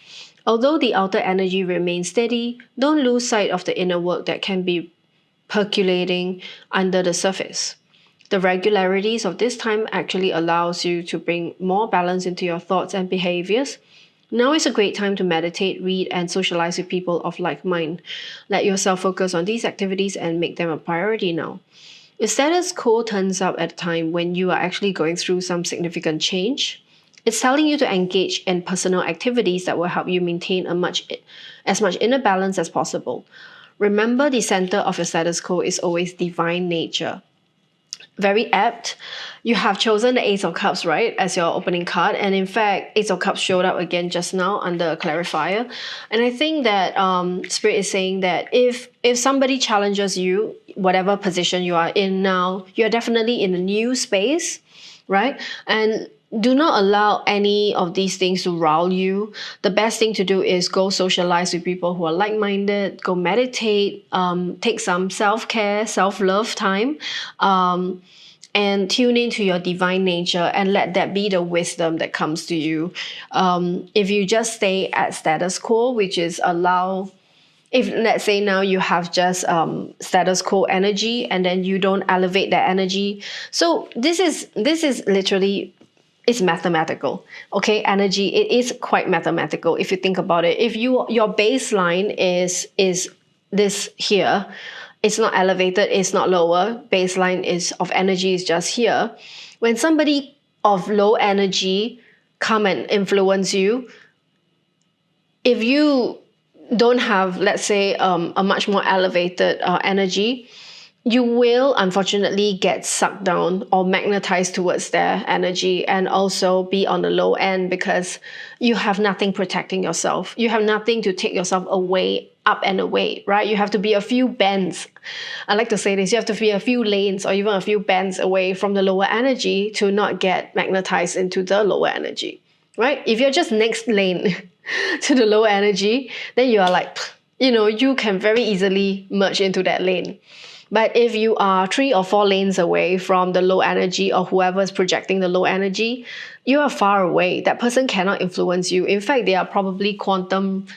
Although the outer energy remains steady, don't lose sight of the inner work that can be percolating under the surface. The regularities of this time actually allows you to bring more balance into your thoughts and behaviors. Now is a great time to meditate, read, and socialize with people of like mind. Let yourself focus on these activities and make them a priority now. If status quo turns up at a time when you are actually going through some significant change, it's telling you to engage in personal activities that will help you maintain as much inner balance as possible. Remember, the center of your status quo is always divine nature. Very apt. You have chosen the Ace of Cups, right, as your opening card. And in fact, Ace of Cups showed up again just now under a clarifier. And I think that Spirit is saying that if somebody challenges you, whatever position you are in now, you're definitely in a new space, right? And do not allow any of these things to rile you. The best thing to do is go socialize with people who are like-minded, go meditate, take some self-care, self-love time, and tune into your divine nature and let that be the wisdom that comes to you. If you just stay at status quo, which is if let's say now you have just status quo energy and then you don't elevate that energy. So this is literally, it's mathematical, okay? Energy, it is quite mathematical if you think about it. If your baseline is this here, it's not elevated, it's not lower, baseline is of energy is just here. When somebody of low energy come and influence you, if you don't have, let's say, a much more elevated energy, you will unfortunately get sucked down or magnetized towards their energy and also be on the low end because you have nothing protecting yourself. You have nothing to take yourself away, up and away, right? You have to be a few bends. I like to say this, you have to be a few lanes or even a few bends away from the lower energy to not get magnetized into the lower energy, right? If you're just next lane to the low energy, then you are like, you can very easily merge into that lane. But if you are 3 or 4 lanes away from the low energy or whoever is projecting the low energy, you are far away. That person cannot influence you. In fact, they are probably quantum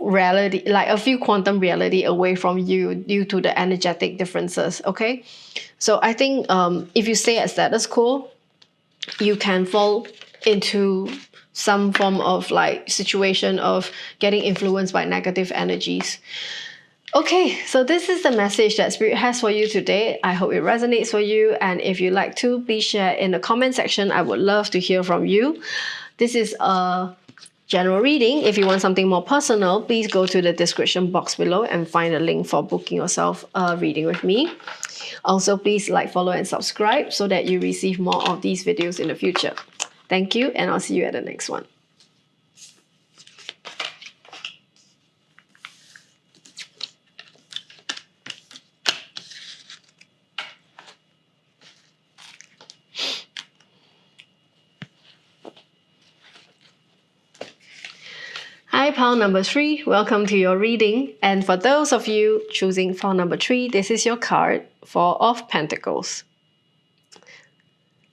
reality, like a few quantum reality away from you due to the energetic differences, okay? So I think if you stay at status quo, you can fall into some form of like situation of getting influenced by negative energies. Okay, so this is the message that Spirit has for you today. I hope it resonates for you. And if you'd like to, please share in the comment section. I would love to hear from you. This is a general reading. If you want something more personal, please go to the description box below and find a link for booking yourself a reading with me. Also, please like, follow, and subscribe so that you receive more of these videos in the future. Thank you, and I'll see you at the next one. Hi, pile number 3. Welcome to your reading. And for those of you choosing pile number 3, this is your card, 4 of Pentacles.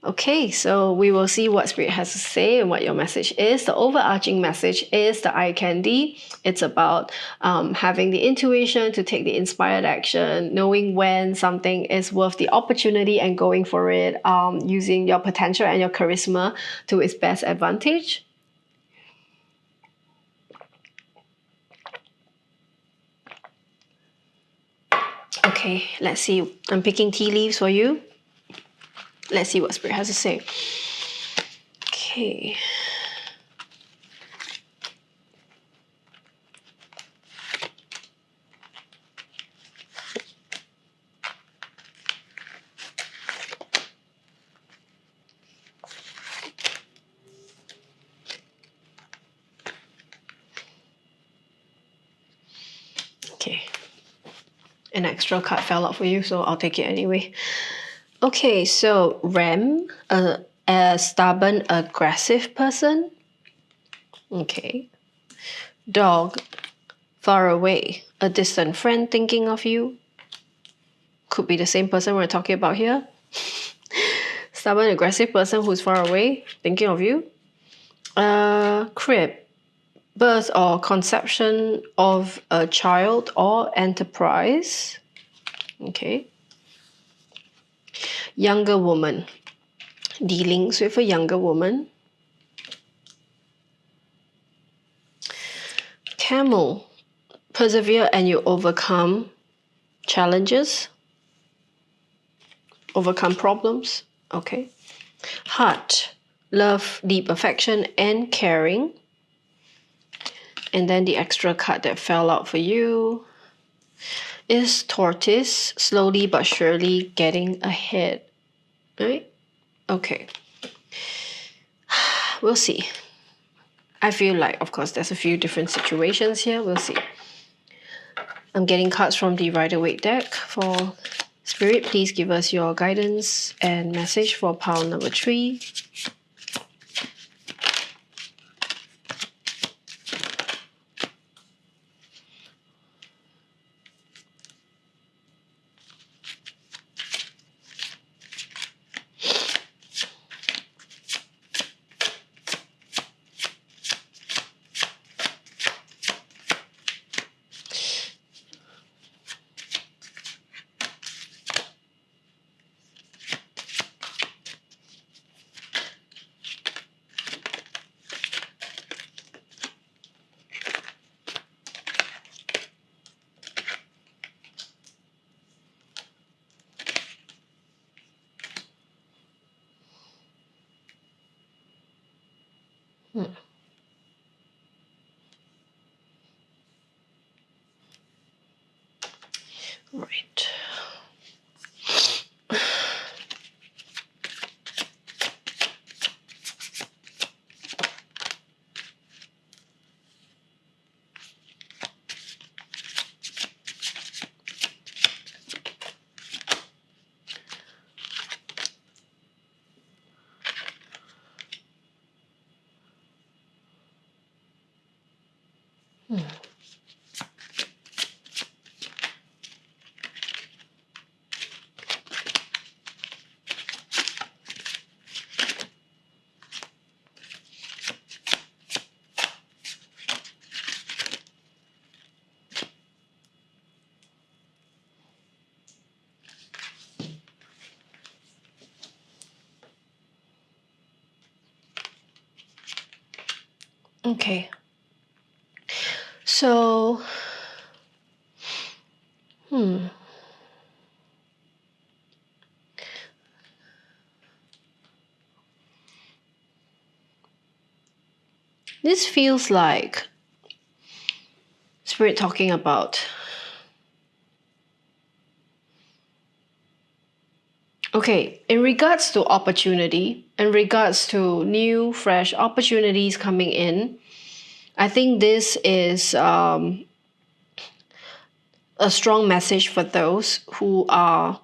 Okay, so we will see what Spirit has to say and what your message is. The overarching message is the eye candy. It's about having the intuition to take the inspired action, knowing when something is worth the opportunity and going for it, using your potential and your charisma to its best advantage. Okay, let's see. I'm picking tea leaves for you. Let's see what Spirit has to say. Okay. Okay. An extra card fell out for you, so I'll take it anyway. Okay, so Ram, a stubborn, aggressive person. Okay. Dog, far away, a distant friend thinking of you. Could be the same person we're talking about here. Stubborn, aggressive person who's far away, thinking of you. Crib, birth or conception of a child or enterprise. Okay. Younger woman. Dealings with a younger woman. Camel. Persevere and you overcome challenges. Overcome problems. Okay. Heart. Love, deep affection and caring. And then the extra card that fell out for you is Tortoise, slowly but surely getting ahead. Right? Okay. We'll see. I feel like, of course, there's a few different situations here. We'll see. I'm getting cards from the Rider-Waite deck. For Spirit, please give us your guidance and message for pile number 3. Right. Okay. So, this feels like Spirit talking about, okay, in regards to opportunity, in regards to new, fresh opportunities coming in, I think this is a strong message for those who are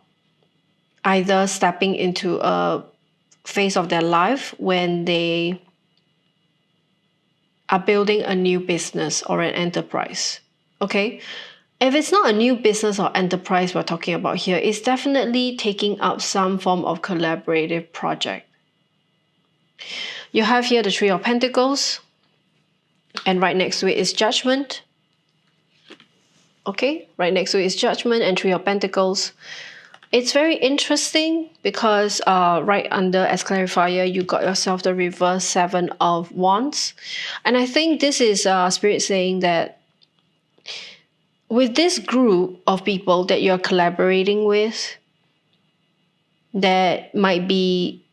either stepping into a phase of their life when they are building a new business or an enterprise. Okay? If it's not a new business or enterprise we're talking about here, it's definitely taking up some form of collaborative project. You have here the Three of Pentacles, and right next to it is Judgment. Okay, right next to it is Judgment and Three of Pentacles. It's very interesting because right under as clarifier, you got yourself the reverse Seven of Wands. And I think this is Spirit saying that with this group of people that you're collaborating with, there might be,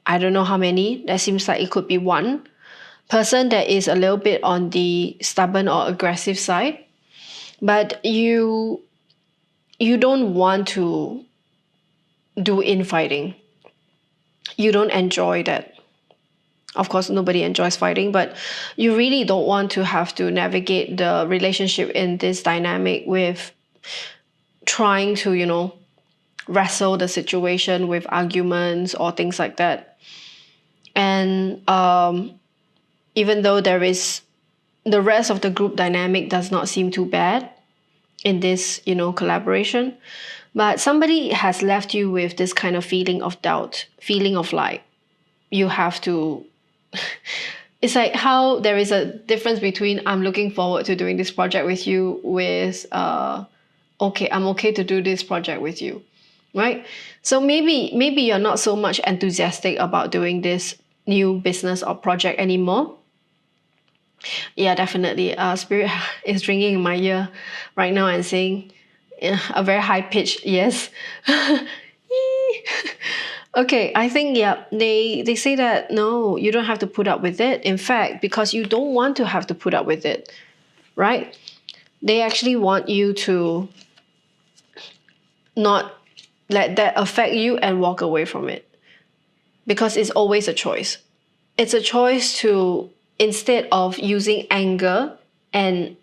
I don't know how many, that seems like it could be one person that is a little bit on the stubborn or aggressive side, but you don't want to do infighting. You don't enjoy that. Of course, nobody enjoys fighting, but you really don't want to have to navigate the relationship in this dynamic with trying to, you know, wrestle the situation with arguments or things like that. And even though there is, the rest of the group dynamic does not seem too bad in this, you know, collaboration, but somebody has left you with this kind of feeling of doubt, feeling of like you have to it's like how there is a difference between I'm looking forward to doing this project with you with okay, I'm okay to do this project with you. right? So maybe you're not so much enthusiastic about doing this new business or project anymore. Yeah, definitely. Spirit is ringing in my ear right now and saying, yeah, a very high pitch yes. Okay, I think yeah, they say that no, you don't have to put up with it. In fact, because you don't want to have to put up with it, right? They actually want you to not let that affect you and walk away from it. Because it's always a choice. It's a choice to, instead of using anger, and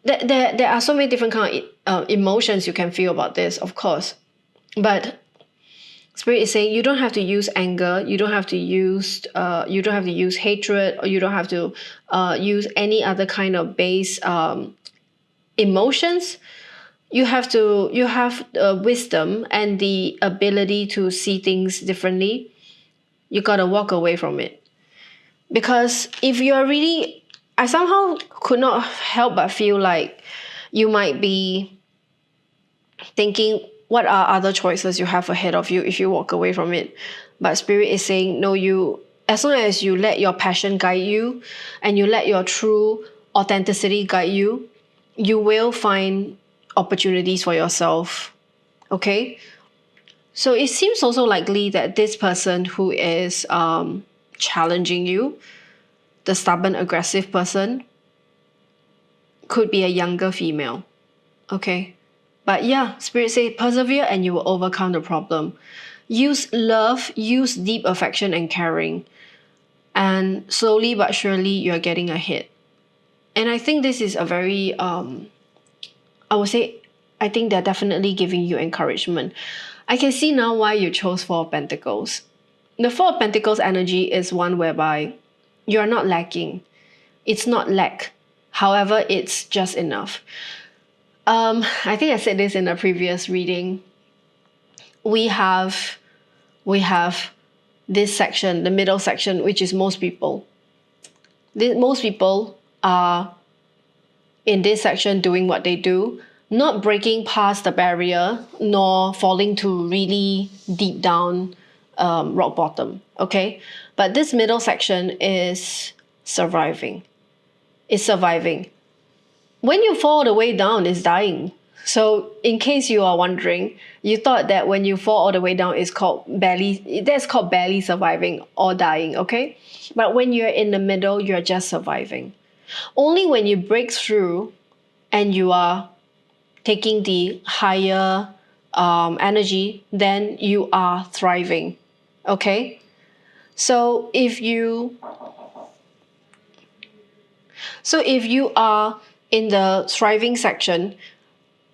there are so many different kind of emotions you can feel about this, of course. But Spirit is saying you don't have to use anger, you don't have to use hatred, or you don't have to use any other kind of base emotions. You have wisdom and the ability to see things differently. You gotta walk away from it. Because if you're really, I somehow could not help but feel like you might be thinking, what are other choices you have ahead of you if you walk away from it? But Spirit is saying, no, as long as you let your passion guide you and you let your true authenticity guide you, you will find opportunities for yourself. Okay? So it seems also likely that this person who is challenging you, the stubborn, aggressive person, could be a younger female. Okay? But yeah, Spirit says persevere and you will overcome the problem. Use love, use deep affection and caring. And slowly but surely you're getting ahead. And I think this is a very, I would say, I think they're definitely giving you encouragement. I can see now why you chose Four of Pentacles. The Four of Pentacles energy is one whereby you're not lacking. It's not lack. However, it's just enough. I think I said this in a previous reading. We have this section, the middle section, which is most people. Most people are in this section doing what they do, not breaking past the barrier, nor falling to really deep down rock bottom, okay? But this middle section is surviving. It's surviving. When you fall all the way down, it's dying. So in case you are wondering, you thought that when you fall all the way down, that's called barely surviving or dying, okay? But when you're in the middle, you're just surviving. Only when you break through and you are taking the higher energy, then you are thriving, okay? So if you are in the thriving section,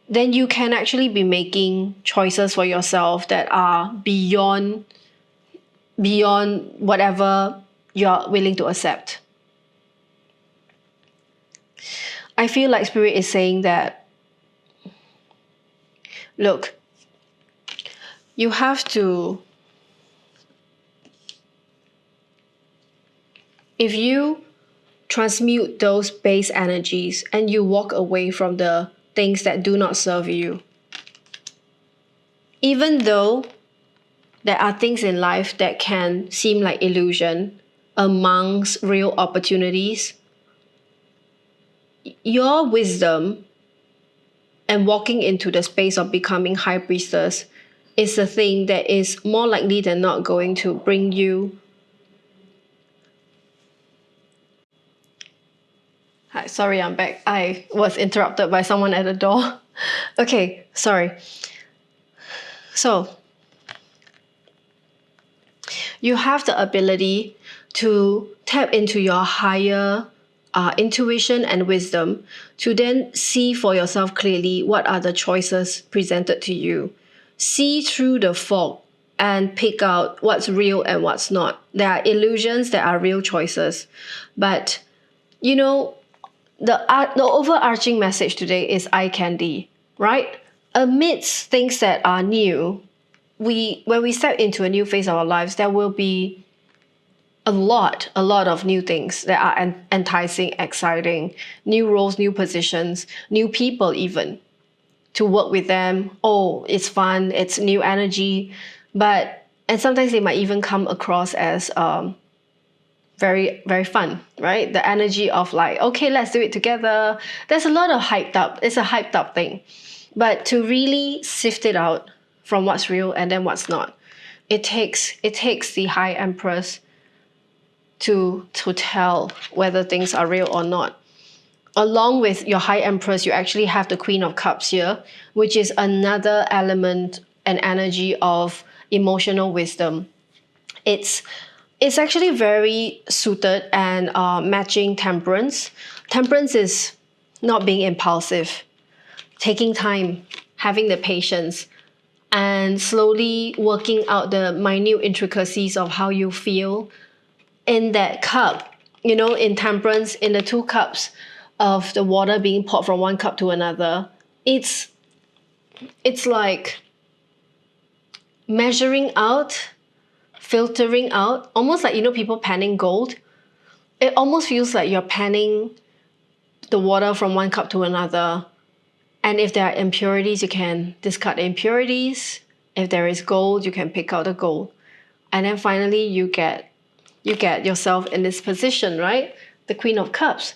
then you can actually be making choices for yourself that are beyond whatever you're willing to accept. I feel like Spirit is saying that, look, you have to, if you transmute those base energies and you walk away from the things that do not serve you, even though there are things in life that can seem like illusion amongst real opportunities, your wisdom and walking into the space of becoming High Priestess is the thing that is more likely than not going to bring you. Hi, sorry, I'm back. I was interrupted by someone at the door. Okay, sorry. So, you have the ability to tap into your higher intuition and wisdom to then see for yourself clearly what are the choices presented to you. See through the fog and pick out what's real and what's not. There are illusions, there are real choices. But, you know, the overarching message today is eye candy, right? Amidst things that are new, when we step into a new phase of our lives, there will be a lot of new things that are enticing, exciting, new roles, new positions, new people even to work with them. Oh, it's fun, it's new energy. And sometimes they might even come across as very, very fun, right? The energy of like, okay, let's do it together. There's a lot of it's a hyped up thing. But to really sift it out from what's real and then what's not, it takes the High Empress to tell whether things are real or not. Along with your High Empress, you actually have the Queen of Cups here, which is another element and energy of emotional wisdom. It's actually very suited and matching Temperance. Temperance is not being impulsive, taking time, having the patience, and slowly working out the minute intricacies of how you feel in that cup. You know, in Temperance, in the 2 cups of the water being poured from one cup to another, it's like measuring out, filtering out, almost like, you know, people panning gold. It almost feels like you're panning the water from one cup to another. And if there are impurities, you can discard the impurities. If there is gold, you can pick out the gold. And then finally you get yourself in this position, right? The Queen of Cups,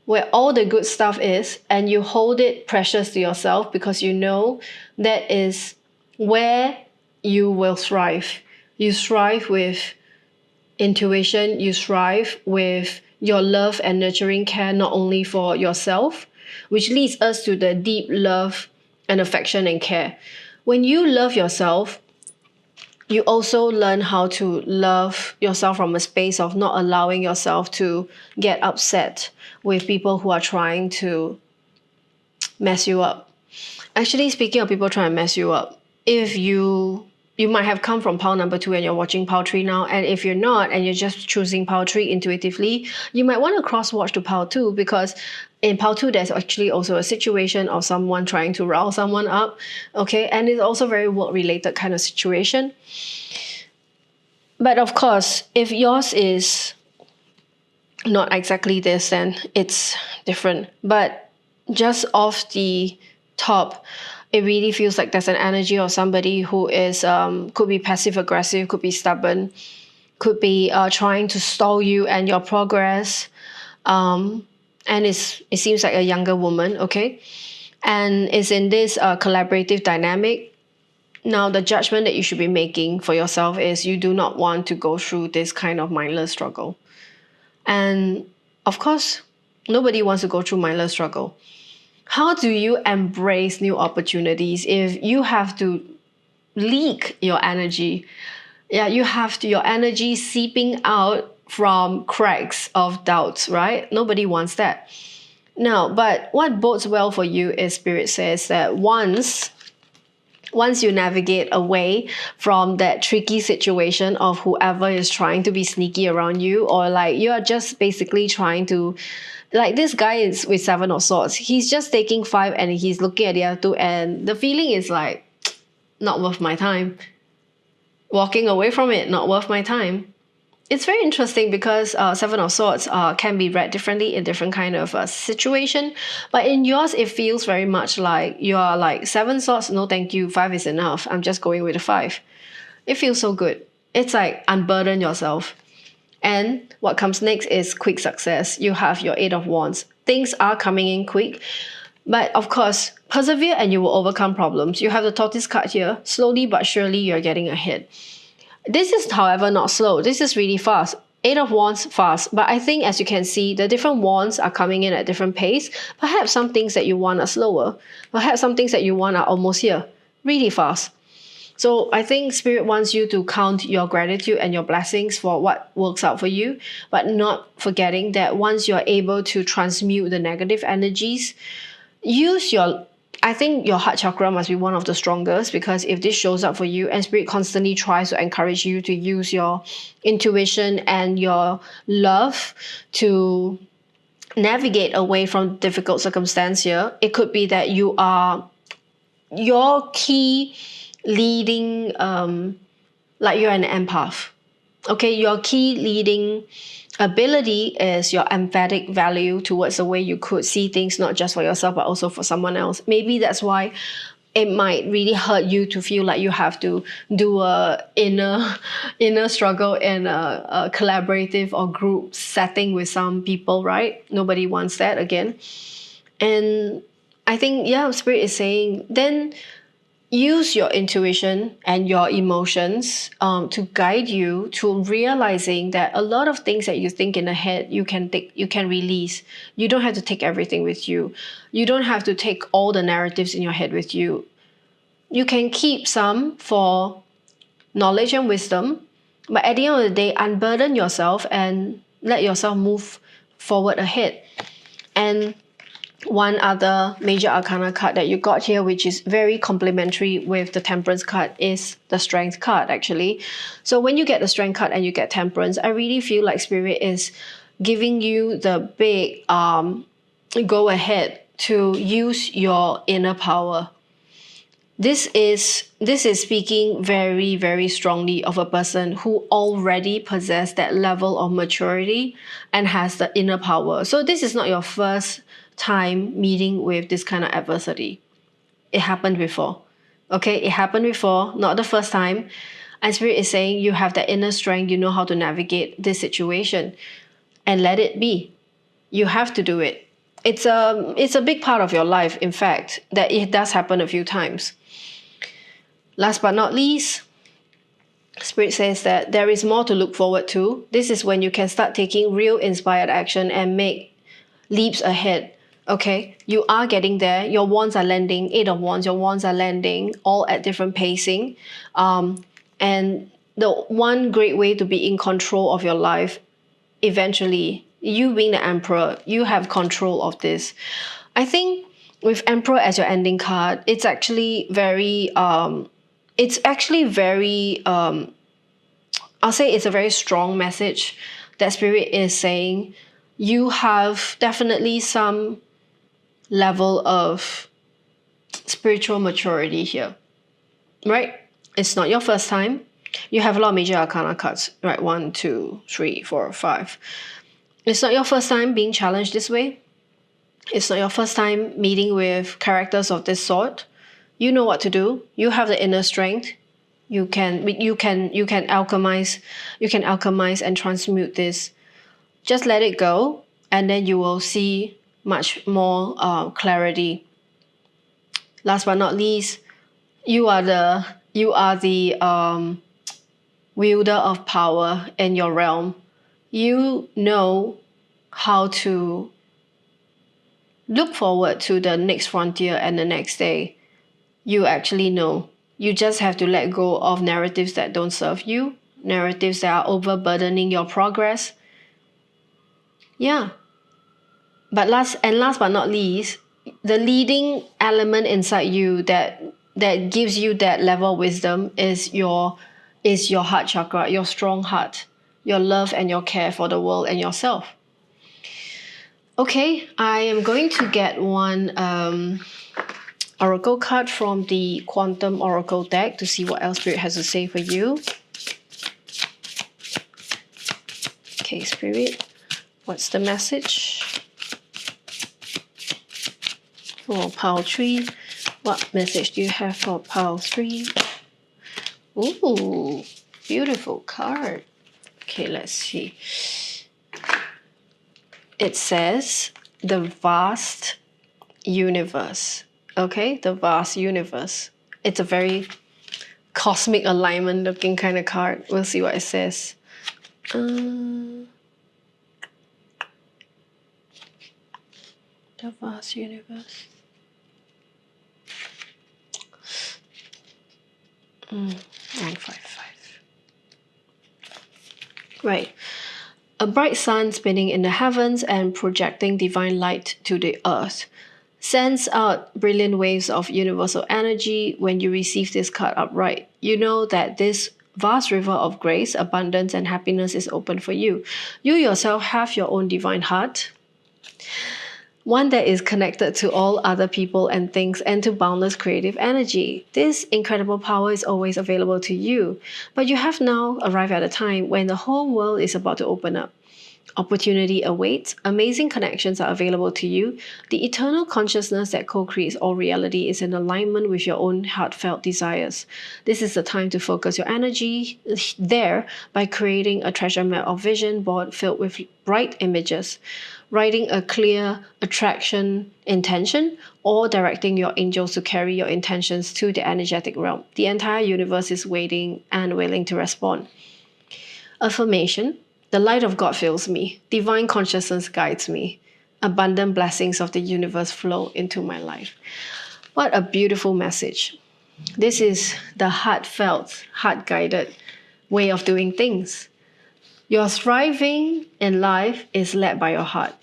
where all the good stuff is, and you hold it precious to yourself because you know that is where you will thrive. You thrive with intuition, you thrive with your love and nurturing care, not only for yourself, which leads us to the deep love and affection and care. When you love yourself, you also learn how to love yourself from a space of not allowing yourself to get upset with people who are trying to mess you up. Actually, speaking of people trying to mess you up, if you might have come from pile number 2 and you're watching pile 3 now, and if you're not and you're just choosing pile 3 intuitively, you might want to cross watch to pile 2, because in pile 2 there's actually also a situation of someone trying to rile someone up, okay? And it's also very work related kind of situation. But of course, if yours is not exactly this, then it's different. But just off the top, it really feels like there's an energy of somebody who is could be passive aggressive, could be stubborn, could be trying to stall you and your progress, and it seems like a younger woman, okay, and is in this collaborative dynamic. Now, the judgment that you should be making for yourself is you do not want to go through this kind of mindless struggle. And of course, nobody wants to go through mindless struggle. How do you embrace new opportunities if you have to leak your energy? Yeah, you have to, your energy seeping out from cracks of doubts, right? Nobody wants that. Now, but what bodes well for you is Spirit says that once you navigate away from that tricky situation of whoever is trying to be sneaky around you, or like you are just basically trying to, like this guy is with 7 of Swords, he's just taking 5 and he's looking at the other 2, and the feeling is like, not worth my time. Walking away from it, not worth my time. It's very interesting because 7 of Swords can be read differently in different kind of situation. But in yours, it feels very much like you are like 7 Swords, no thank you, 5 is enough. I'm just going with the 5. It feels so good. It's like unburden yourself. And what comes next is quick success. You have your 8 of Wands. Things are coming in quick. But of course, persevere and you will overcome problems. You have the Tortoise card here. Slowly but surely, you're getting ahead. This is, however, not slow. This is really fast. 8 of Wands, fast. But I think, as you can see, the different wands are coming in at different pace. Perhaps some things that you want are slower. Perhaps some things that you want are almost here. Really fast. So I think Spirit wants you to count your gratitude and your blessings for what works out for you, but not forgetting that once you're able to transmute the negative energies, I think your heart chakra must be one of the strongest, because if this shows up for you and Spirit constantly tries to encourage you to use your intuition and your love to navigate away from difficult circumstance here, it could be that your key leading, like you're an empath. Okay, your key leading Ability is your emphatic value towards the way you could see things, not just for yourself, but also for someone else. Maybe that's why it might really hurt you to feel like you have to do a inner struggle in a collaborative or group setting with some people, right? Nobody wants that again. And I think, yeah, Spirit is saying, then use your intuition and your emotions to guide you to realizing that a lot of things that you think in the head, you can release. You don't have to take everything with you. You don't have to take all the narratives in your head with you. You can keep some for knowledge and wisdom, but at the end of the day, unburden yourself and let yourself move forward ahead. And one other major arcana card that you got here, which is very complementary with the Temperance card, is the Strength card, actually. So when you get the Strength card and you get Temperance, I really feel like Spirit is giving you the big go ahead to use your inner power. This is speaking very, very strongly of a person who already possesses that level of maturity and has the inner power. So this is not your first time meeting with this kind of adversity. It happened before. Okay, it happened before, not the first time. And Spirit is saying you have that inner strength, you know how to navigate this situation. And let it be. You have to do it. It's a big part of your life, in fact, that it does happen a few times. Last but not least, Spirit says that there is more to look forward to. This is when you can start taking real inspired action and make leaps ahead. Okay, you are getting there. Your wands are landing, 8 of Wands, your wands are landing, all at different pacing. And the one great way to be in control of your life, eventually, you being the Emperor, you have control of this. I think with Emperor as your ending card, it's actually very, I'll say it's a very strong message that Spirit is saying. You have definitely some level of spiritual maturity here, right? It's not your first time. You have a lot of major arcana cards, right? 1, 2, 3, 4, 5. It's not your first time being challenged this way. It's not your first time meeting with characters of this sort. You know what to do. You have the inner strength. You can alchemize and transmute this. Just let it go, and then you will see much more clarity. Last but not least, you are the wielder of power in your realm. You know how to look forward to the next frontier and the next day. You actually know. You just have to let go of narratives that don't serve you, narratives that are overburdening your progress. Yeah. But last but not least, the leading element inside you that gives you that level of wisdom is your heart chakra, your strong heart, your love and your care for the world and yourself. Okay, I am going to get one oracle card from the Quantum Oracle deck to see what else Spirit has to say for you. Okay, Spirit, what's the message for pile 3? What message do you have for pile 3? Ooh, beautiful card. Okay, let's see. It says the vast universe. Okay, the vast universe. It's a very cosmic alignment looking kind of card. We'll see what it says. The vast universe. 155. Right. A bright sun spinning in the heavens and projecting divine light to the earth sends out brilliant waves of universal energy. When you receive this card upright, you know that this vast river of grace, abundance, and happiness is open for you. You yourself have your own divine heart, one that is connected to all other people and things and to boundless creative energy. This incredible power is always available to you, but you have now arrived at a time when the whole world is about to open up. Opportunity awaits. Amazing connections are available to you. The eternal consciousness that co-creates all reality is in alignment with your own heartfelt desires. This is the time to focus your energy there by creating a treasure map of vision board filled with bright images, writing a clear attraction intention, or directing your angels to carry your intentions to the energetic realm. The entire universe is waiting and willing to respond. Affirmation. The light of God fills me. Divine consciousness guides me. Abundant blessings of the universe flow into my life. What a beautiful message. This is the heartfelt, heart-guided way of doing things. Your thriving in life is led by your heart.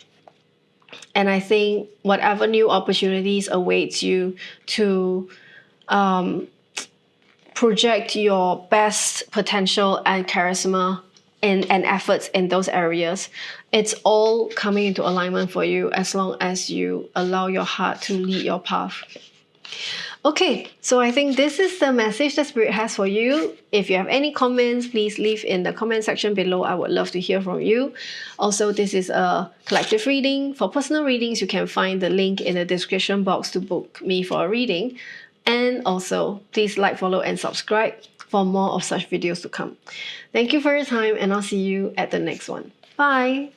And I think whatever new opportunities awaits you to project your best potential and charisma and efforts in those areas, it's all coming into alignment for you as long as you allow your heart to lead your path. Okay, so I think this is the message that Spirit has for you. If you have any comments, please leave in the comment section below. I would love to hear from you. Also, this is a collective reading. For personal readings, you can find the link in the description box to book me for a reading. And also, please like, follow, and subscribe for more of such videos to come. Thank you for your time, and I'll see you at the next one. Bye!